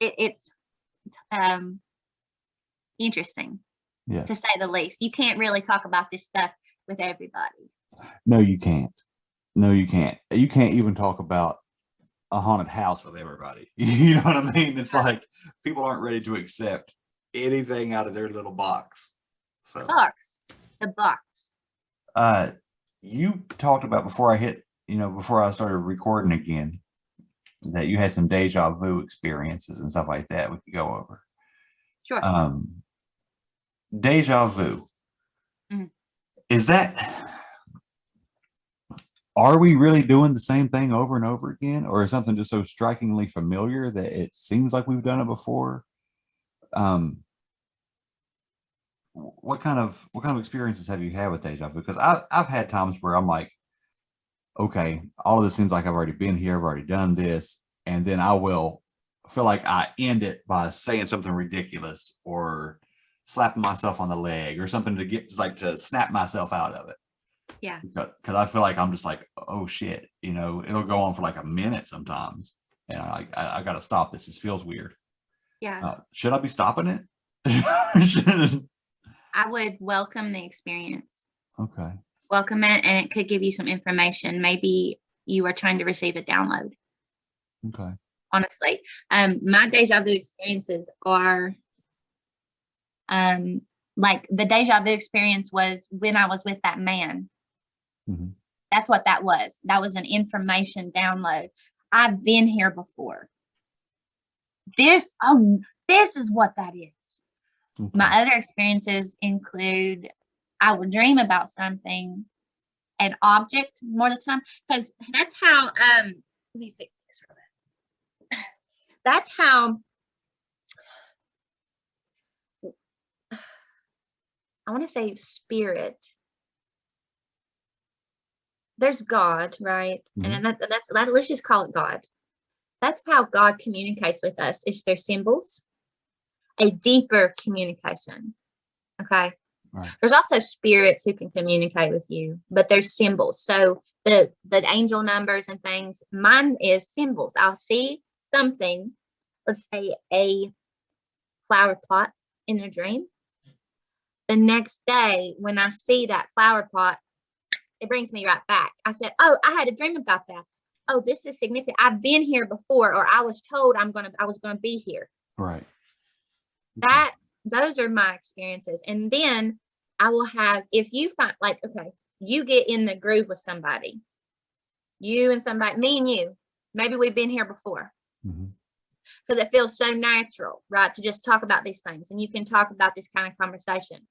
it's interesting, to say the least. You can't really talk about this stuff with everybody. No, you can't. You can't even talk about a haunted house with everybody. You know what I mean? It's like people aren't ready to accept anything out of their little box. So the box. You talked about before I started recording again, that you had some deja vu experiences and stuff like that we could go over. Sure. Deja vu. Mm-hmm. Is that, are we really doing the same thing over and over again, or is something just so strikingly familiar that it seems like we've done it before? What kind of experiences have you had with deja vu? Because I've had times where I'm like, okay, all of this seems like I've already been here, I've already done this, and then I will feel like I end it by saying something ridiculous or slapping myself on the leg or something to get to snap myself out of it. Yeah. Because I feel like I'm just like, oh shit, it'll go on for like a minute sometimes, and I got to stop this. This feels weird. Yeah. Should I be stopping it? I would welcome the experience. Okay. Welcome it, and it could give you some information. Maybe you are trying to receive a download. Okay. Honestly, my deja vu experiences are, like the deja vu experience was when I was with that man. Mm-hmm. That's what that was. That was an information download. I've been here before. This is what that is. Okay. My other experiences include I would dream about something, an object more of the time, because that's how let me fix this real fast. That's how I want to say spirit. There's God, right? Mm-hmm. And that's let's just call it God. That's how God communicates with us. It's their symbols, a deeper communication. Okay. Right. There's also spirits who can communicate with you, but there's symbols. So the angel numbers and things, mine is symbols. I'll see something, let's say a flower pot in a dream. The next day when I see that flower pot, it brings me right back. I said, oh, I had a dream about that. Oh, this is significant. I've been here before, or I was told I was gonna be here. Right. Those are my experiences. And then I will have, if you find okay, you get in the groove with somebody, you and somebody, me and you, maybe we've been here before. Mm-hmm. Because it feels so natural, right, to just talk about these things, and you can talk about this kind of conversation.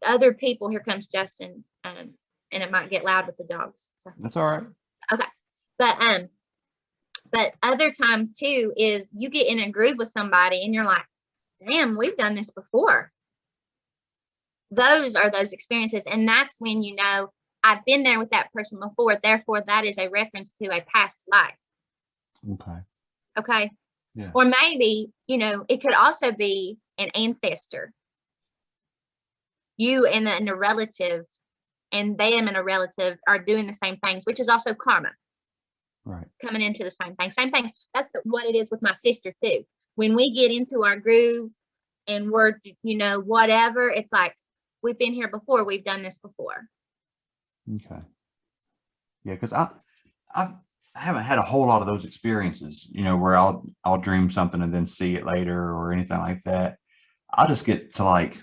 Other people, here comes Justin, and it might get loud with the dogs. So. That's all right. Okay, but But other times too is you get in a groove with somebody and you're like, damn, we've done this before. Those are those experiences. And that's when you know I've been there with that person before. Therefore, that is a reference to a past life. Okay. Okay. Yeah. Or maybe, you know, it could also be an ancestor. You and a relative and them and a relative are doing the same things, which is also karma. Right. Coming into the same thing. Same thing. That's what it is with my sister too. When we get into our groove and we're, you know, whatever, it's like, we've been here before. We've done this before. Okay. Yeah, because I haven't had a whole lot of those experiences, you know, where I'll dream something and then see it later or anything like that. I'll just get to like,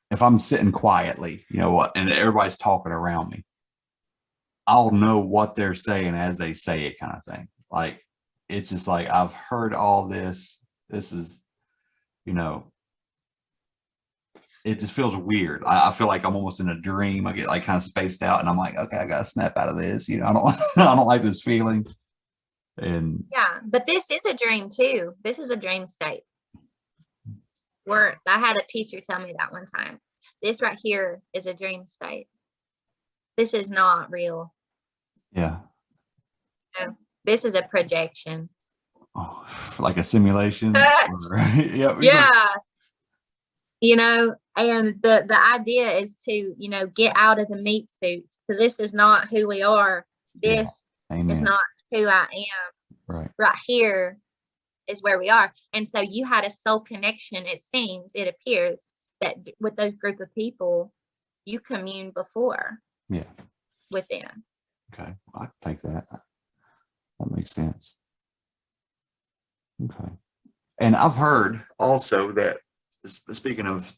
if I'm sitting quietly, you know what, and everybody's talking around me, I'll know what they're saying as they say it, kind of thing. Like, it's just like, I've heard all this. This is, you know, it just feels weird. I feel like I'm almost in a dream. I get like kind of spaced out and I'm like, okay, I got to snap out of this. You know, I don't, I don't like this feeling. And yeah, but this is a dream too. This is a dream state. Where I had a teacher tell me that one time. This right here is a dream state. This is not real. yeah. No, this is a projection. Oh, like a simulation. Yeah. Yeah. You know, and the idea is to, you know, get out of the meat suit, because this is not who we are. This is not who I am. Right. Right here is where we are. And so you had a soul connection. It appears that with those group of people, you communed before. Yeah. With them. Okay. I can take that. That makes sense. Okay. And I've heard also that, speaking of,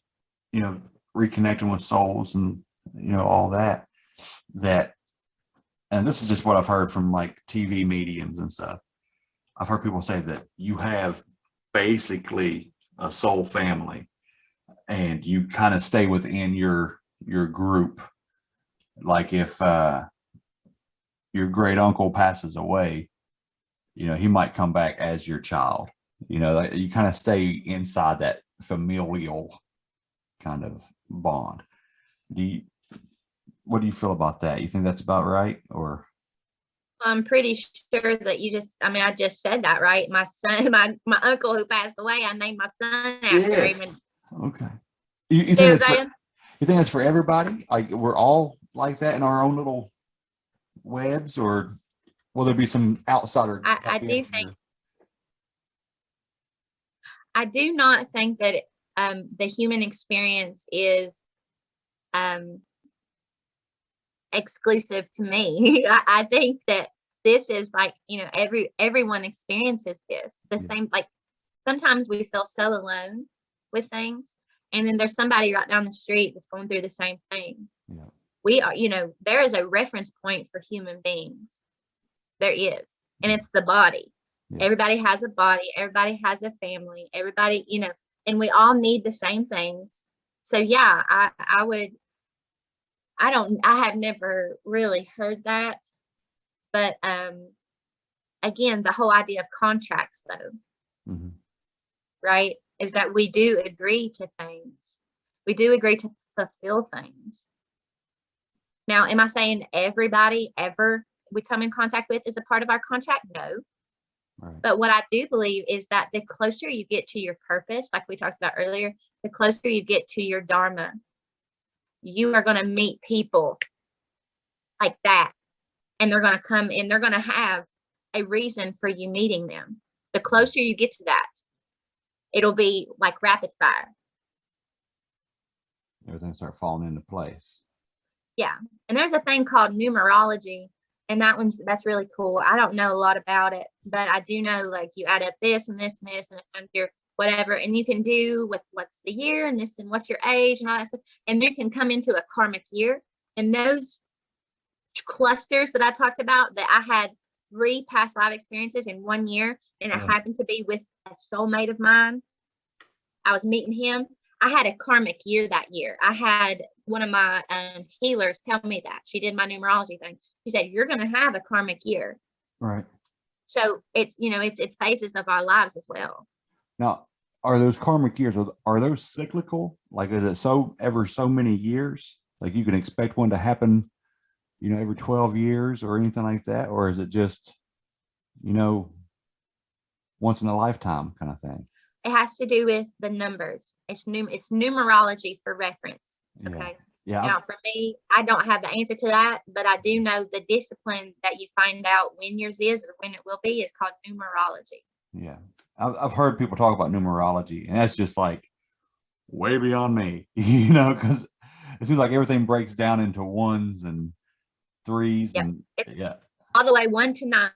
you know, reconnecting with souls and, you know, all that, and this is just what I've heard from like TV mediums and stuff. I've heard people say that you have basically a soul family and you kind of stay within your group. Like if your great uncle passes away, you know, he might come back as your child. You know, you kind of stay inside that familial kind of bond. What do you feel about that? You think that's about right? Or I'm pretty sure that I just said that, right? My son, my uncle who passed away, I named my son after him. Okay. You think that's for everybody? Like we're all like that in our own little webs, or will there be some outsider? I do not think that the human experience is exclusive to me. I think that this is like, you know, everyone experiences this the same. Like sometimes we feel so alone with things, and then there's somebody right down the street that's going through the same thing. Yeah. We are, you know, there is a reference point for human beings. There is, and it's the body. Yeah. Everybody has a body. Everybody has a family. Everybody, you know, and we all need the same things. So yeah, I have never really heard that, but again, the whole idea of contracts though, right, is that we do agree to things. We do agree to fulfill things. Now, am I saying everybody ever we come in contact with is a part of our contract? No. Right. But what I do believe is that the closer you get to your purpose, like we talked about earlier, the closer you get to your dharma, you are going to meet people like that. And they're going to come and they're going to have a reason for you meeting them. The closer you get to that, it'll be like rapid fire. Everything start falling into place. Yeah. And there's a thing called numerology. And that's really cool. I don't know a lot about it, but I do know like you add up this and this and this and it your whatever, and you can do with what's the year and this and what's your age and all that stuff. And you can come into a karmic year. And those clusters that I talked about, that I had 3 past life experiences in 1 year, and it happened to be with a soulmate of mine. I was meeting him. I had a karmic year that year. I had one of my healers tell me that. She did my numerology thing. She said, you're going to have a karmic year. Right. So it's, it's phases of our lives as well. Now, are those karmic years, are those cyclical? Like, is it so many years? Like you can expect one to happen, every 12 years or anything like that? Or is it just, once in a lifetime kind of thing? It has to do with the numbers. It's numerology for reference. Yeah. Okay. Yeah. Now, for me, I don't have the answer to that, but I do know the discipline that you find out when yours is or when it will be is called numerology. Yeah. I've heard people talk about numerology, and that's just like way beyond me, because it seems like everything breaks down into ones and threes. Yep. And It's yeah. all the way 1 to 9.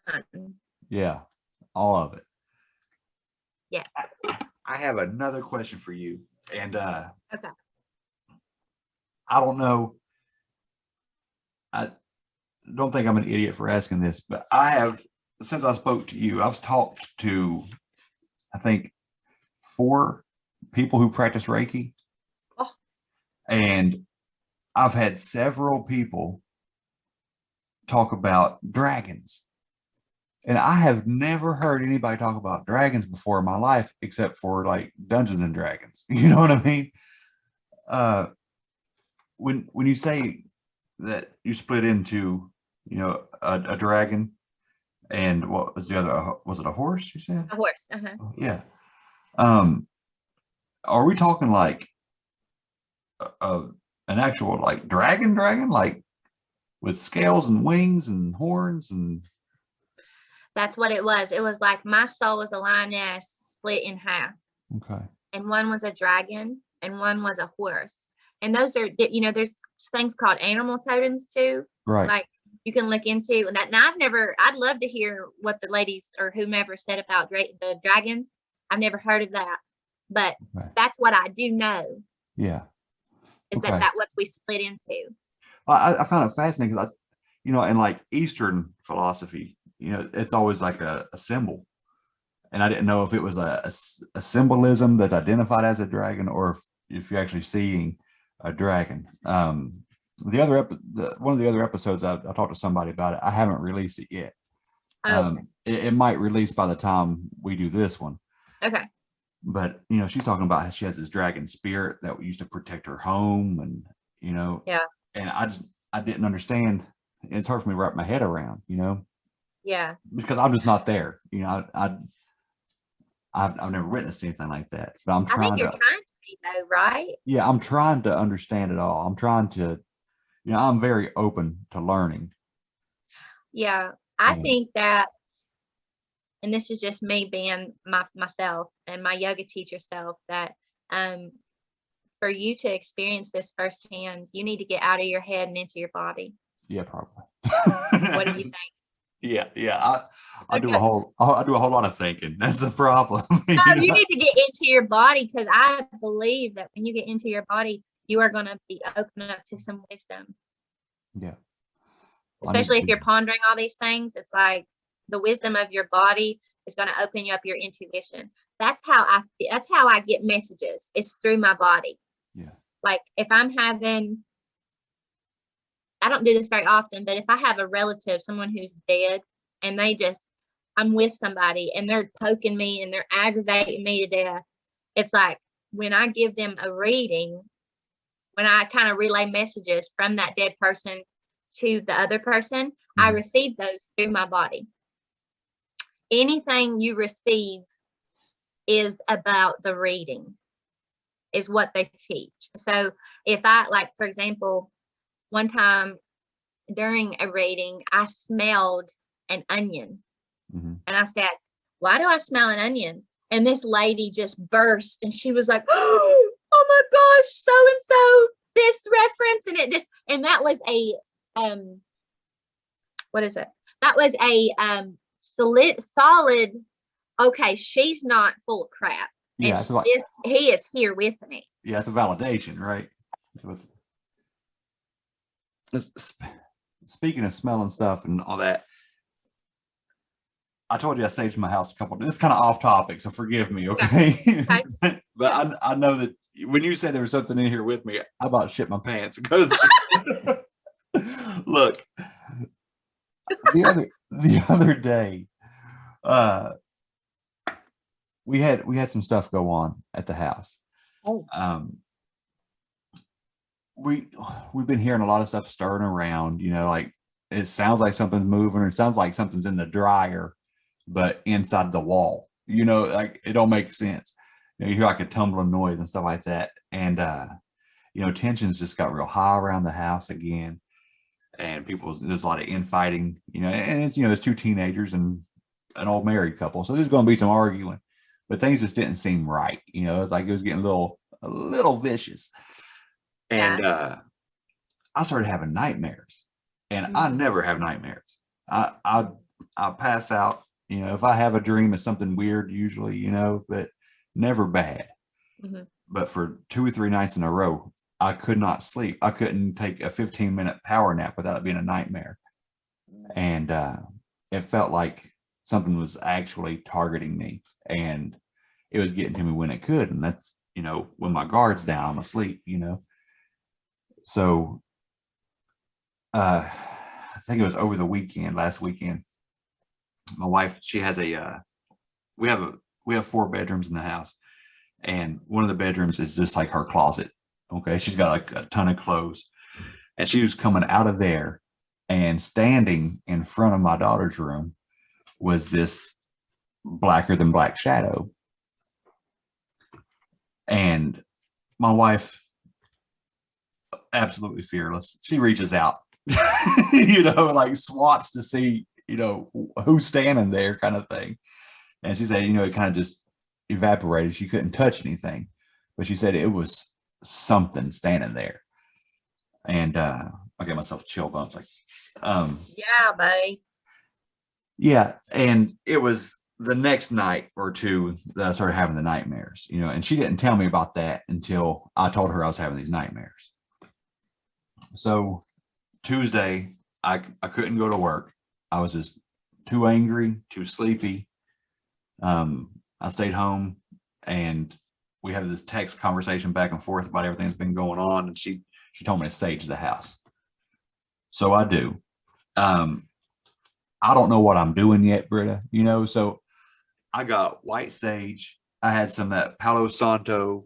Yeah. All of it. Yes. I have another question for you. And Okay. I don't know. I don't think I'm an idiot for asking this, but since I spoke to you, I've talked to, I think, 4 people who practice Reiki. Oh. And I've had several people talk about dragons. And I have never heard anybody talk about dragons before in my life, except for like Dungeons and Dragons. You know what I mean? When you say that you split into, a dragon, and what was the other? Was it a horse? You said A horse. Uh-huh. Yeah. Are we talking like an actual like dragon, like with scales and wings and horns and? That's what it was. It was like my soul was a lioness split in half. Okay. And one was a dragon and one was a horse. And those are, there's things called animal totems too. Right. Like you can look into and that. Now I'd love to hear what the ladies or whomever said about the dragons. I've never heard of that, but that's what I do know. Yeah. Is that what we split into. I found it fascinating because, in like Eastern philosophy, it's always like a symbol. And I didn't know if it was a symbolism that's identified as a dragon or if you're actually seeing a dragon. One of the other episodes, I talked to somebody about it. I haven't released it yet. Okay. It might release by the time we do this one. Okay. But, she's talking about how she has this dragon spirit that used to protect her home and, Yeah. And I didn't understand. It's hard for me to wrap my head around, Yeah. because I'm just not there. I've never witnessed anything like that, but I'm trying I think you're trying to be though, right? Yeah, I'm trying to understand it all. I'm trying to, I'm very open to learning. Yeah. I think that, and this is just me being myself and my yoga teacher self, that for you to experience this firsthand, you need to get out of your head and into your body. Yeah, probably. What do you think? Yeah. I do a whole lot of thinking. That's the problem. You need to get into your body, because I believe that when you get into your body, you are going to be open up to some wisdom. Yeah. Especially if you're pondering all these things, it's like the wisdom of your body is going to open you up your intuition. That's how I get messages. It's through my body. Yeah. Like if I'm having, I don't do this very often, but if I have a relative, someone who's dead, and I'm with somebody and they're poking me and they're aggravating me to death, it's like when I give them a reading, when I kind of relay messages from that dead person to the other person, I receive those through my body. Anything you receive is about the reading, is what they teach. So if I, like, for example, one time during a reading, I smelled an onion. And I said, why do I smell an onion? And this lady just burst and she was like, oh my gosh, so-and-so, this reference. And that was a, what is it? That was a solid, okay, she's not full of crap. Yeah, and he is here with me. Yeah, it's a validation, right? Speaking of smelling stuff and all that, I told you I staged my house a couple. This is kind of off topic, so forgive me, okay? Okay. But I know that when you said there was something in here with me, I about shit my pants because look, the other day we had some stuff go on at the house. Oh. We've been hearing a lot of stuff stirring around, like it sounds like something's moving, or it sounds like something's in the dryer, but inside the wall, like it don't make sense. You hear like a tumbling noise and stuff like that. And, tensions just got real high around the house again. And there's a lot of infighting, and it's, there's two teenagers and an old married couple. So there's going to be some arguing, but things just didn't seem right. It's like it was getting a little vicious. And I started having nightmares, and I never have nightmares. I pass out, if I have a dream, it's something weird usually, but never bad. But for 2 or 3 nights in a row, I could not sleep. I couldn't take a 15-minute power nap without it being a nightmare. And it felt like something was actually targeting me, and it was getting to me when it could. And that's, when my guard's down, I'm asleep, So I think it was over the weekend, last weekend, my wife, she has we have 4 bedrooms in the house, and one of the bedrooms is just like her closet. Okay. She's got like a ton of clothes, and she was coming out of there, and standing in front of my daughter's room was this blacker than black shadow. And my wife, absolutely fearless, she reaches out, like swats to see, who's standing there, kind of thing. And she said, it kind of just evaporated. She couldn't touch anything, but she said it was something standing there. And I got myself chill bumps, like, Yeah, buddy. yeah. And it was the next night or two that I started having the nightmares, and she didn't tell me about that until I told her I was having these nightmares. So Tuesday, I couldn't go to work. I was just too angry, too sleepy. I stayed home, and we had this text conversation back and forth about everything that's been going on. And she told me to sage the house. So I do. I don't know what I'm doing yet, Britta, so I got white sage. I had some of that Palo Santo.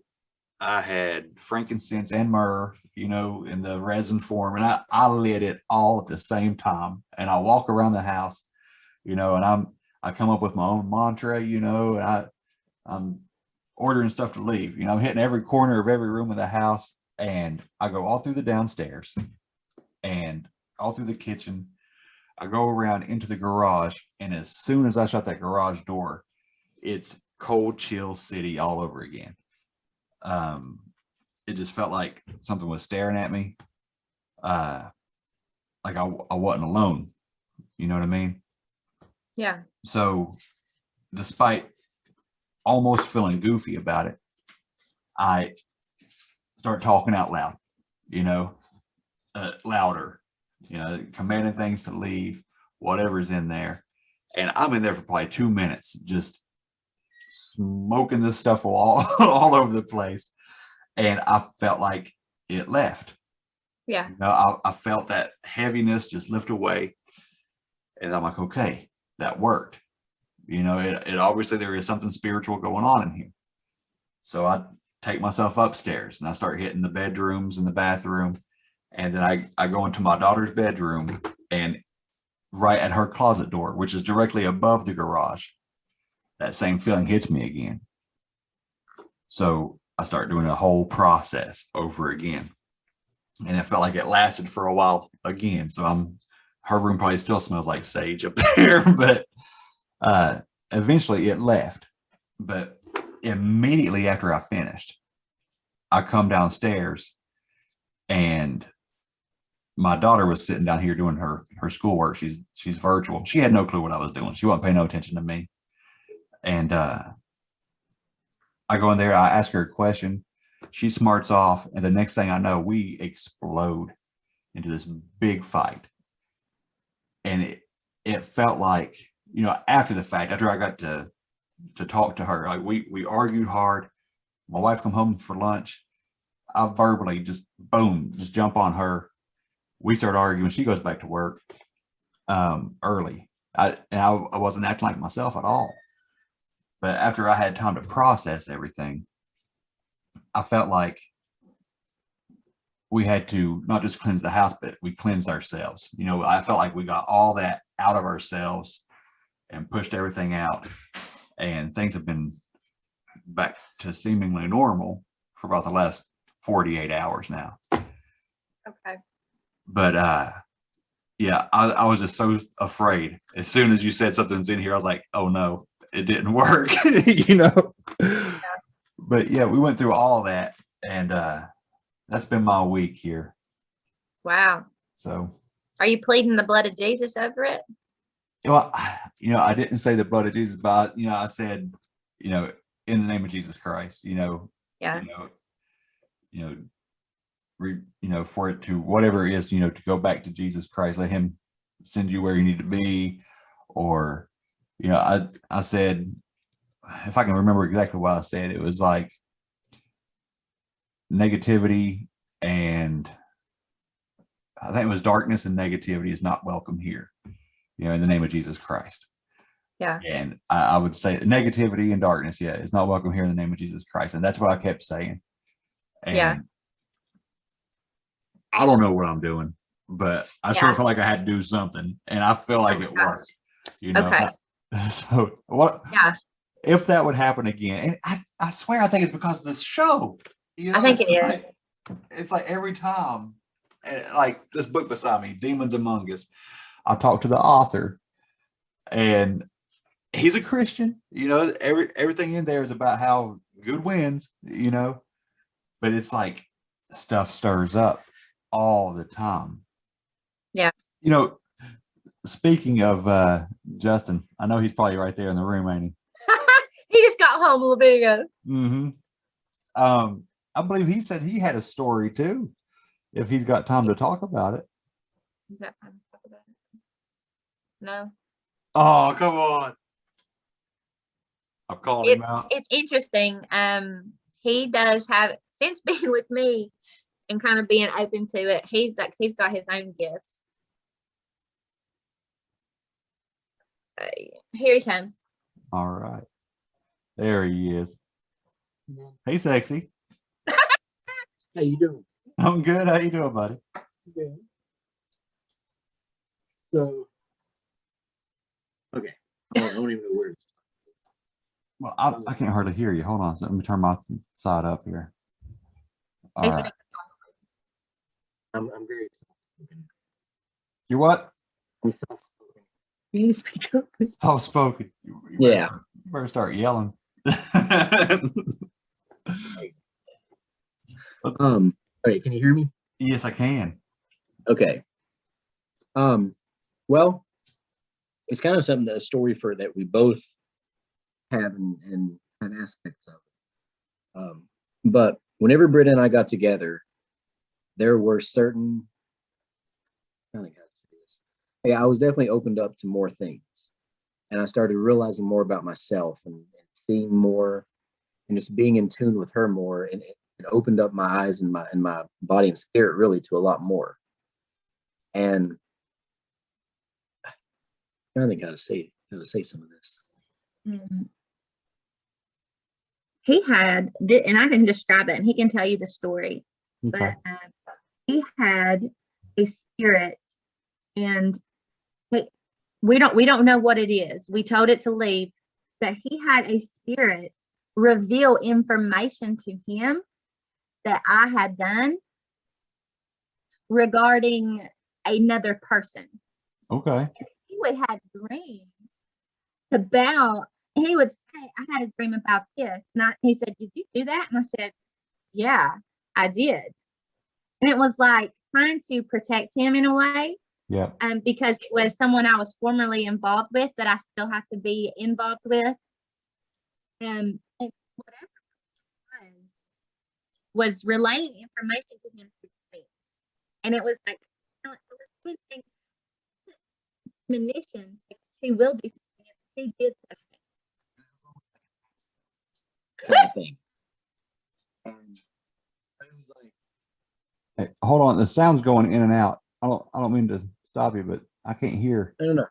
I had frankincense and myrrh, in the resin form, and I lit it all at the same time. And I walk around the house, and I come up with my own mantra, and I'm ordering stuff to leave. I'm hitting every corner of every room of the house, and I go all through the downstairs and all through the kitchen. I go around into the garage, and as soon as I shut that garage door, it's cold, chill city all over again. It just felt like something was staring at me. Like I wasn't alone. You know what I mean? Yeah. So despite almost feeling goofy about it, I start talking out loud, louder, commanding things to leave, whatever's in there. And I'm in there for probably 2 minutes, just smoking this stuff all over the place. And I felt like it left. Yeah. I felt that heaviness just lift away. And I'm like, okay, that worked. It obviously there is something spiritual going on in here. So I take myself upstairs, and I start hitting the bedrooms and the bathroom. And then I go into my daughter's bedroom, and right at her closet door, which is directly above the garage, that same feeling hits me again. So I start doing the whole process over again. And it felt like it lasted for a while again. So her room probably still smells like sage up there, but eventually it left. But immediately after I finished, I come downstairs, and my daughter was sitting down here doing her schoolwork. She's virtual. She had no clue what I was doing. She wasn't paying no attention to me. And I go in there, I ask her a question. She smarts off, and the next thing I know, we explode into this big fight. And it felt like, after the fact, after I got to talk to her, like we argued hard. My wife come home for lunch. I verbally just jump on her. We start arguing. She goes back to work early. I wasn't acting like myself at all. But after I had time to process everything, I felt like we had to not just cleanse the house, but we cleansed ourselves. You know, I felt like we got all that out of ourselves and pushed everything out, and things have been back to seemingly normal for about the last 48 hours now. Okay. But yeah, I was just so afraid. As soon as you said something's in here, I was like, oh no, it didn't work. You know. Yeah. But yeah, we went through all that, and that's been my week here. Wow. So are you pleading the blood of Jesus over it? Well, you know, I didn't say the blood of Jesus, but you know, I said, you know, in the name of Jesus Christ, you know, yeah, for it to whatever it is, you know, to go back to Jesus Christ, let him send you where you need to be. Or, you know, I said, if I can remember exactly what I said, it was like negativity, and I think it was darkness and negativity is not welcome here, you know, in the name of Jesus Christ. Yeah. And I would say negativity and darkness, yeah, is not welcome here in the name of Jesus Christ. And that's what I kept saying. And yeah. I don't know what I'm doing, but I sure felt like I had to do something, and I feel like it worked. You know. Okay. So what? Yeah. If that would happen again, and I swear I think it's because of this show. You know, I think it is. It's like every time, and like this book beside me, Demons Among Us. I talked to the author, and he's a Christian. You know, everything in there is about how good wins. You know, but it's like stuff stirs up all the time. Yeah. You know, speaking of Justin, I know he's probably right there in the room, ain't he? He just got home a little bit ago. Mm-hmm. I believe he said he had a story too, if he's got time to talk about it. You got time to talk about it? No. Oh, come on. I'm calling him out. It's interesting. He does have, since being with me and kind of being open to it, he's got his own gifts. Here he comes. All right. There he is. Hey, sexy. How you doing? I'm good. How you doing, buddy? Good. So, okay. I don't even know where to start. Well, I can't hardly hear you. Hold on. Let me turn my side up here. All right. I'm very soft-spoken. You're what? I'm soft-spoken. You need to speak up. Soft-spoken. You better start yelling. Okay, can you hear me? Yes, I can. Okay. Well, it's kind of something, a story that we both have and have aspects of. But whenever Britta and I got together, there were certain, I don't know how to say this. Yeah, I was definitely opened up to more things, and I started realizing more about myself and seeing more, and just being in tune with her more, and it opened up my eyes and my body and spirit really to a lot more. And I don't think how to say some of this. Mm-hmm. He had, and I can describe it, and he can tell you the story. Okay. But he had a spirit, and we don't know what it is. We told it to leave, but he had a spirit reveal information to him that I had done regarding another person. Okay. And he would have dreams about, he would say, I had a dream about this. And he said, did you do that? And I said, yeah, I did. And it was like trying to protect him in a way. Yeah. Because it was someone I was formerly involved with that I still have to be involved with. And whatever was relaying information to him through dreams. And it was like, it was doing things, premonitions, like she will do something, and she did something. Kind of thing. I was like, hey, hold on, the sound's going in and out. I don't mean to stop you, but I can't hear. I don't know.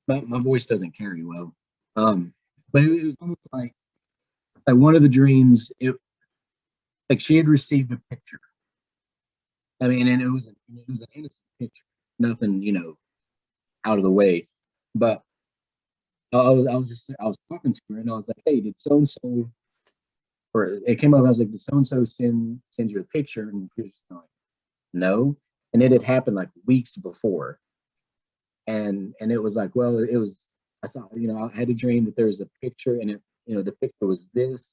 my voice doesn't carry well. But it was almost like one of the dreams. Like she had received a picture. I mean, and it was an innocent picture, nothing, out of the way. But I was talking to her, and I was like, "Hey, did so and so?" Or it came up. I was like, "Did so and so send you a picture?" And she was just like, "No." And it had happened like weeks before, and it was like, well, it was. I saw, I had a dream that there was a picture, and the picture was this,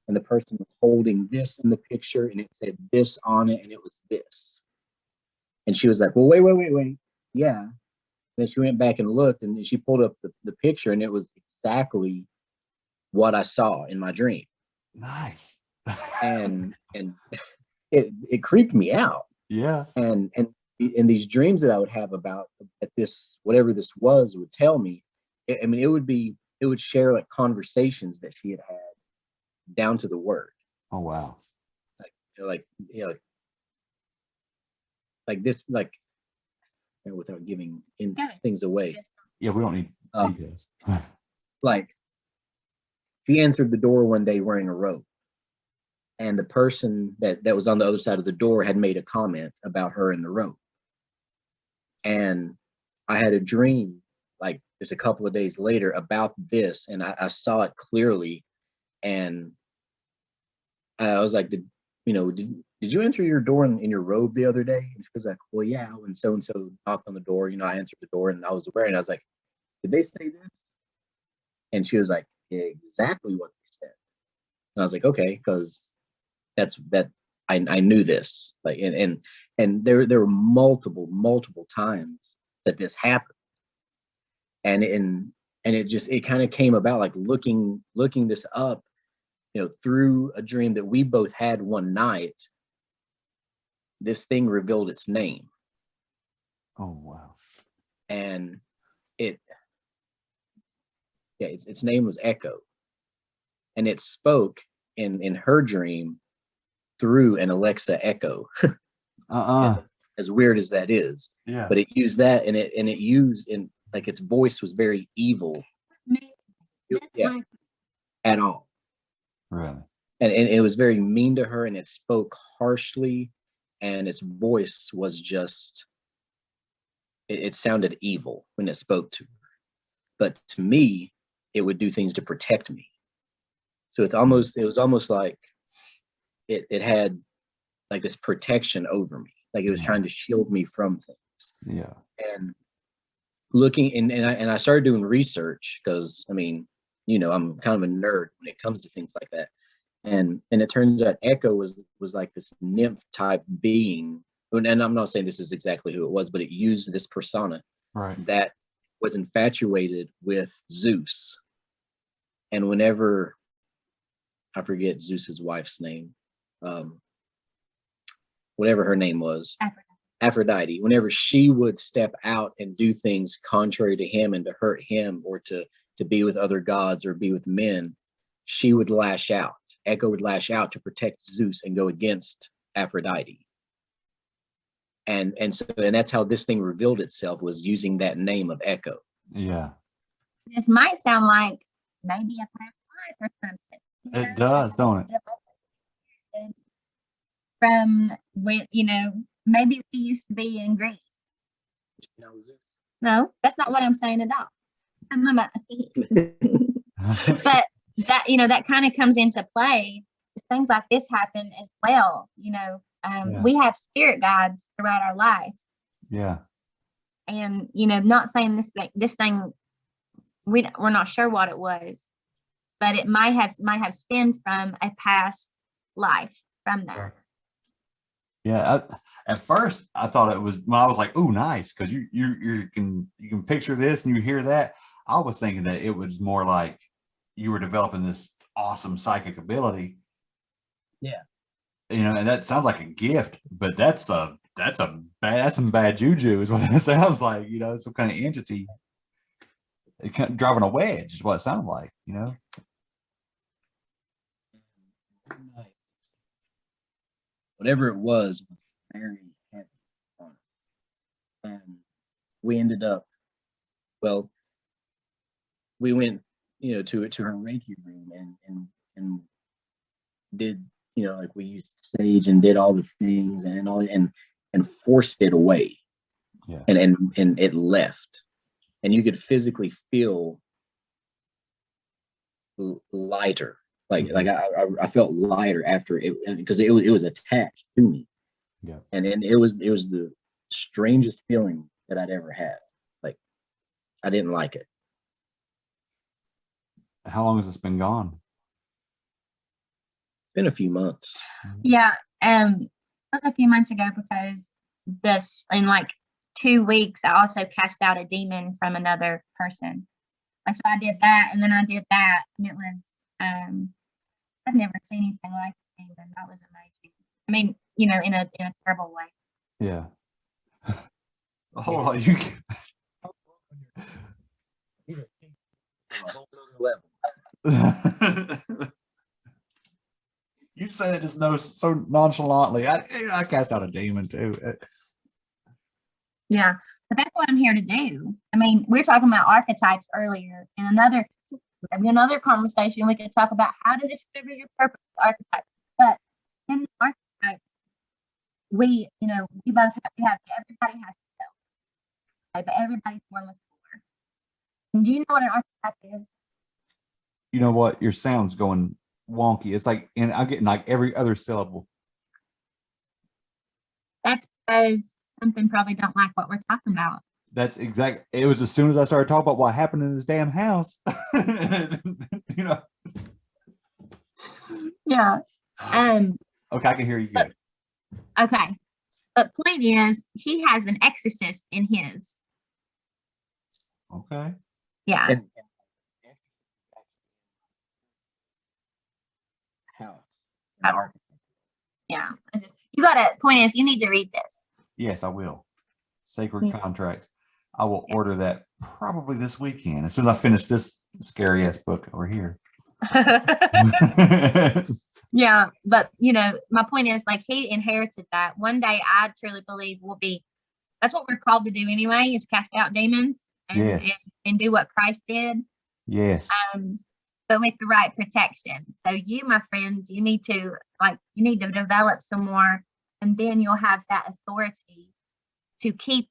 and the person was holding this in the picture, and it said this on it, and it was this. And she was like, "Well, wait, yeah." And then she went back and looked, and then she pulled up the picture, and it was exactly what I saw in my dream. Nice. And it creeped me out. Yeah. And in these dreams that I would have about that this whatever this was would tell me. I mean, it would share like conversations that she had down to the word. Oh wow. Like like this, like, without giving things away. Yeah, we don't need details. Like, she answered the door one day wearing a robe, and the person that was on the other side of the door had made a comment about her in the robe. And I had a dream like just a couple of days later about this, and I saw it clearly, and I was like, did you enter your door in your robe the other day? And she was like, well, yeah, when so and so knocked on the door, I answered the door and I was wearing. I was like, did they say this? And she was like, exactly what they said. And I was like, okay, because I knew this. Like, and there were multiple times that this happened. And it kind of came about like looking this up, through a dream that we both had one night. This thing revealed its name. Oh wow. And its name was Echo. And it spoke in her dream through an Alexa Echo. As weird as that is. Yeah. But it used that, and it used in like its voice was very evil. Yeah. At all. Really. And it was very mean to her, and it spoke harshly, and its voice was just it sounded evil when it spoke to her. But to me, it would do things to protect me. So it was almost like it had like this protection over me. Like it was trying to shield me from things. Yeah. And looking and I started doing research because I mean, I'm kind of a nerd when it comes to things like that. And it turns out Echo was like this nymph type being. And I'm not saying this is exactly who it was, but it used this persona that was infatuated with Zeus. And whenever I forget Zeus's wife's name, whatever her name was, Aphrodite, whenever she would step out and do things contrary to him and to hurt him or to be with other gods or be with men, she would lash out. Echo would lash out to protect Zeus and go against Aphrodite. And that's how this thing revealed itself, was using that name of Echo. Yeah. This might sound like maybe a past life or something. It does, don't it? From when, maybe we used to be in Greece. No, that's not what I'm saying at all. But that, that kind of comes into play. Things like this happen as well. We have spirit guides throughout our life. Yeah. And, not saying this thing, we're not sure what it was, but it might have stemmed from a past life from that. Yeah. At first I thought it was, I was like, "Ooh, nice," because you can picture this and you hear that. I was thinking that it was more like you were developing this awesome psychic ability. Yeah. And that sounds like a gift, but that's some bad juju is what it sounds like. Some kind of entity. It kind of driving a wedge is what it sounded like. Whatever it was very heavy on us. And we ended up, well, we went, to her Reiki room and did, like we used sage and did all the things and all and forced it away. Yeah. And it left. And you could physically feel lighter. Like I felt lighter after it, because it was attached to me. Yeah. And it was the strangest feeling that I'd ever had. Like, I didn't like it. How long has this been gone? It's been a few months. Yeah. It was a few months ago, because in like 2 weeks, I also cast out a demon from another person. Like, so I did that, and then I did that, and it was, I've never seen anything like it, and that was amazing. I mean, in a terrible way. Yeah. Hold on, you. You said it just so nonchalantly. I cast out a demon too. Yeah, but that's what I'm here to do. I mean, we were talking about archetypes earlier, and another conversation we could talk about how to discover your purpose archetypes. But in the archetypes, we both have everybody has to self, okay? But everybody's born with 4. And do you know what an archetype is? You know what? Your sound's going wonky. It's like, and I'm getting like every other syllable. That's because something probably don't like what we're talking about. That's exact. It was as soon as I started talking about what happened in this damn house. Yeah. Okay, I can hear you good. Okay. But point is, he has an exorcist in his. Okay. Yeah. And house. Yeah. You gotta, point is, you need to read this. Yes, I will. Sacred Contracts. I will order that probably this weekend as soon as I finish this scary ass book over here. Yeah, but my point is, like, he inherited that. One day, I truly believe that's what we're called to do anyway, is cast out demons and do what Christ did. Yes. But with the right protection. So you, my friends, you need to develop some more, and then you'll have that authority to keep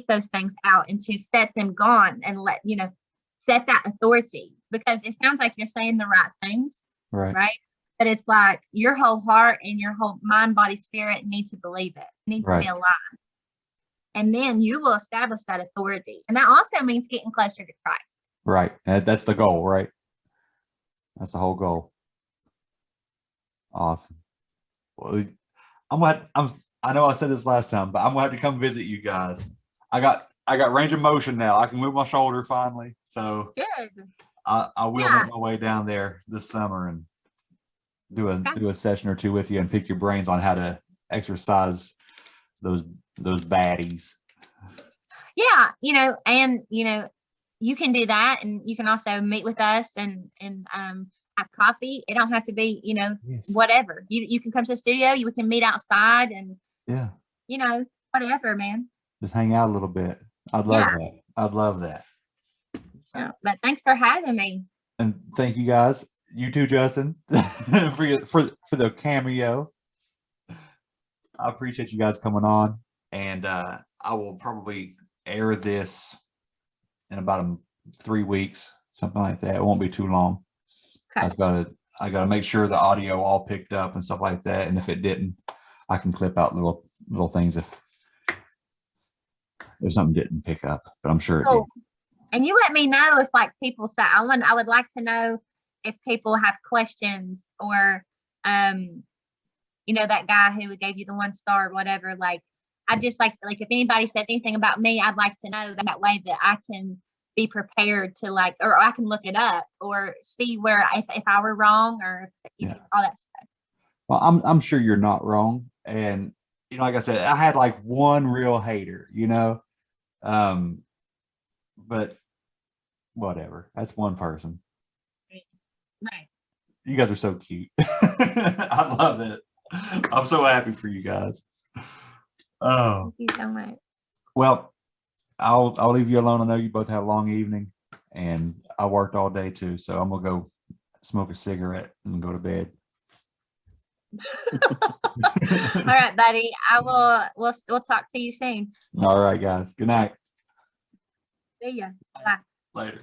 those things out and to set them gone and set that authority, because it sounds like you're saying the right things, right? But it's like your whole heart and your whole mind, body, spirit need to believe it, needs to be aligned. And then you will establish that authority. And that also means getting closer to Christ. Right. That's the goal, right? That's the whole goal. Awesome. Well, I know I said this last time, but I'm gonna have to come visit you guys. I got range of motion now. I can move my shoulder finally. So good. I will make my way down there this summer and do a session or two with you and pick your brains on how to exercise those baddies. Yeah, and you can do that, and you can also meet with us and have coffee. It don't have to be, whatever. You can come to the studio. You can meet outside and whatever, man. Just hang out a little bit. I'd love that. I'd love that. Yeah, but thanks for having me. And thank you guys. You too, Justin, for the cameo. I appreciate you guys coming on, and I will probably air this in about 3 weeks, something like that. It won't be too long. Okay. I gotta make sure the audio all picked up and stuff like that. And if it didn't, I can clip out little things if something didn't pick up. But I'm sure it did. And you let me know if people say I would like to know if people have questions or that guy who gave you the 1 star or whatever. I just like if anybody said anything about me, I'd like to know that way that I can be prepared to or I can look it up or see where if I were wrong or all that stuff. Well, I'm sure you're not wrong. And like I said, I had one real hater, but whatever. That's one person. Right. You guys are so cute. I love it. I'm so happy for you guys. Oh, thank you so much. Well, I'll leave you alone. I know you both have a long evening. and I worked all day too. So I'm gonna go smoke a cigarette and go to bed. All right, buddy. We'll talk to you soon. All right, guys. Good night. See ya. Bye. Later.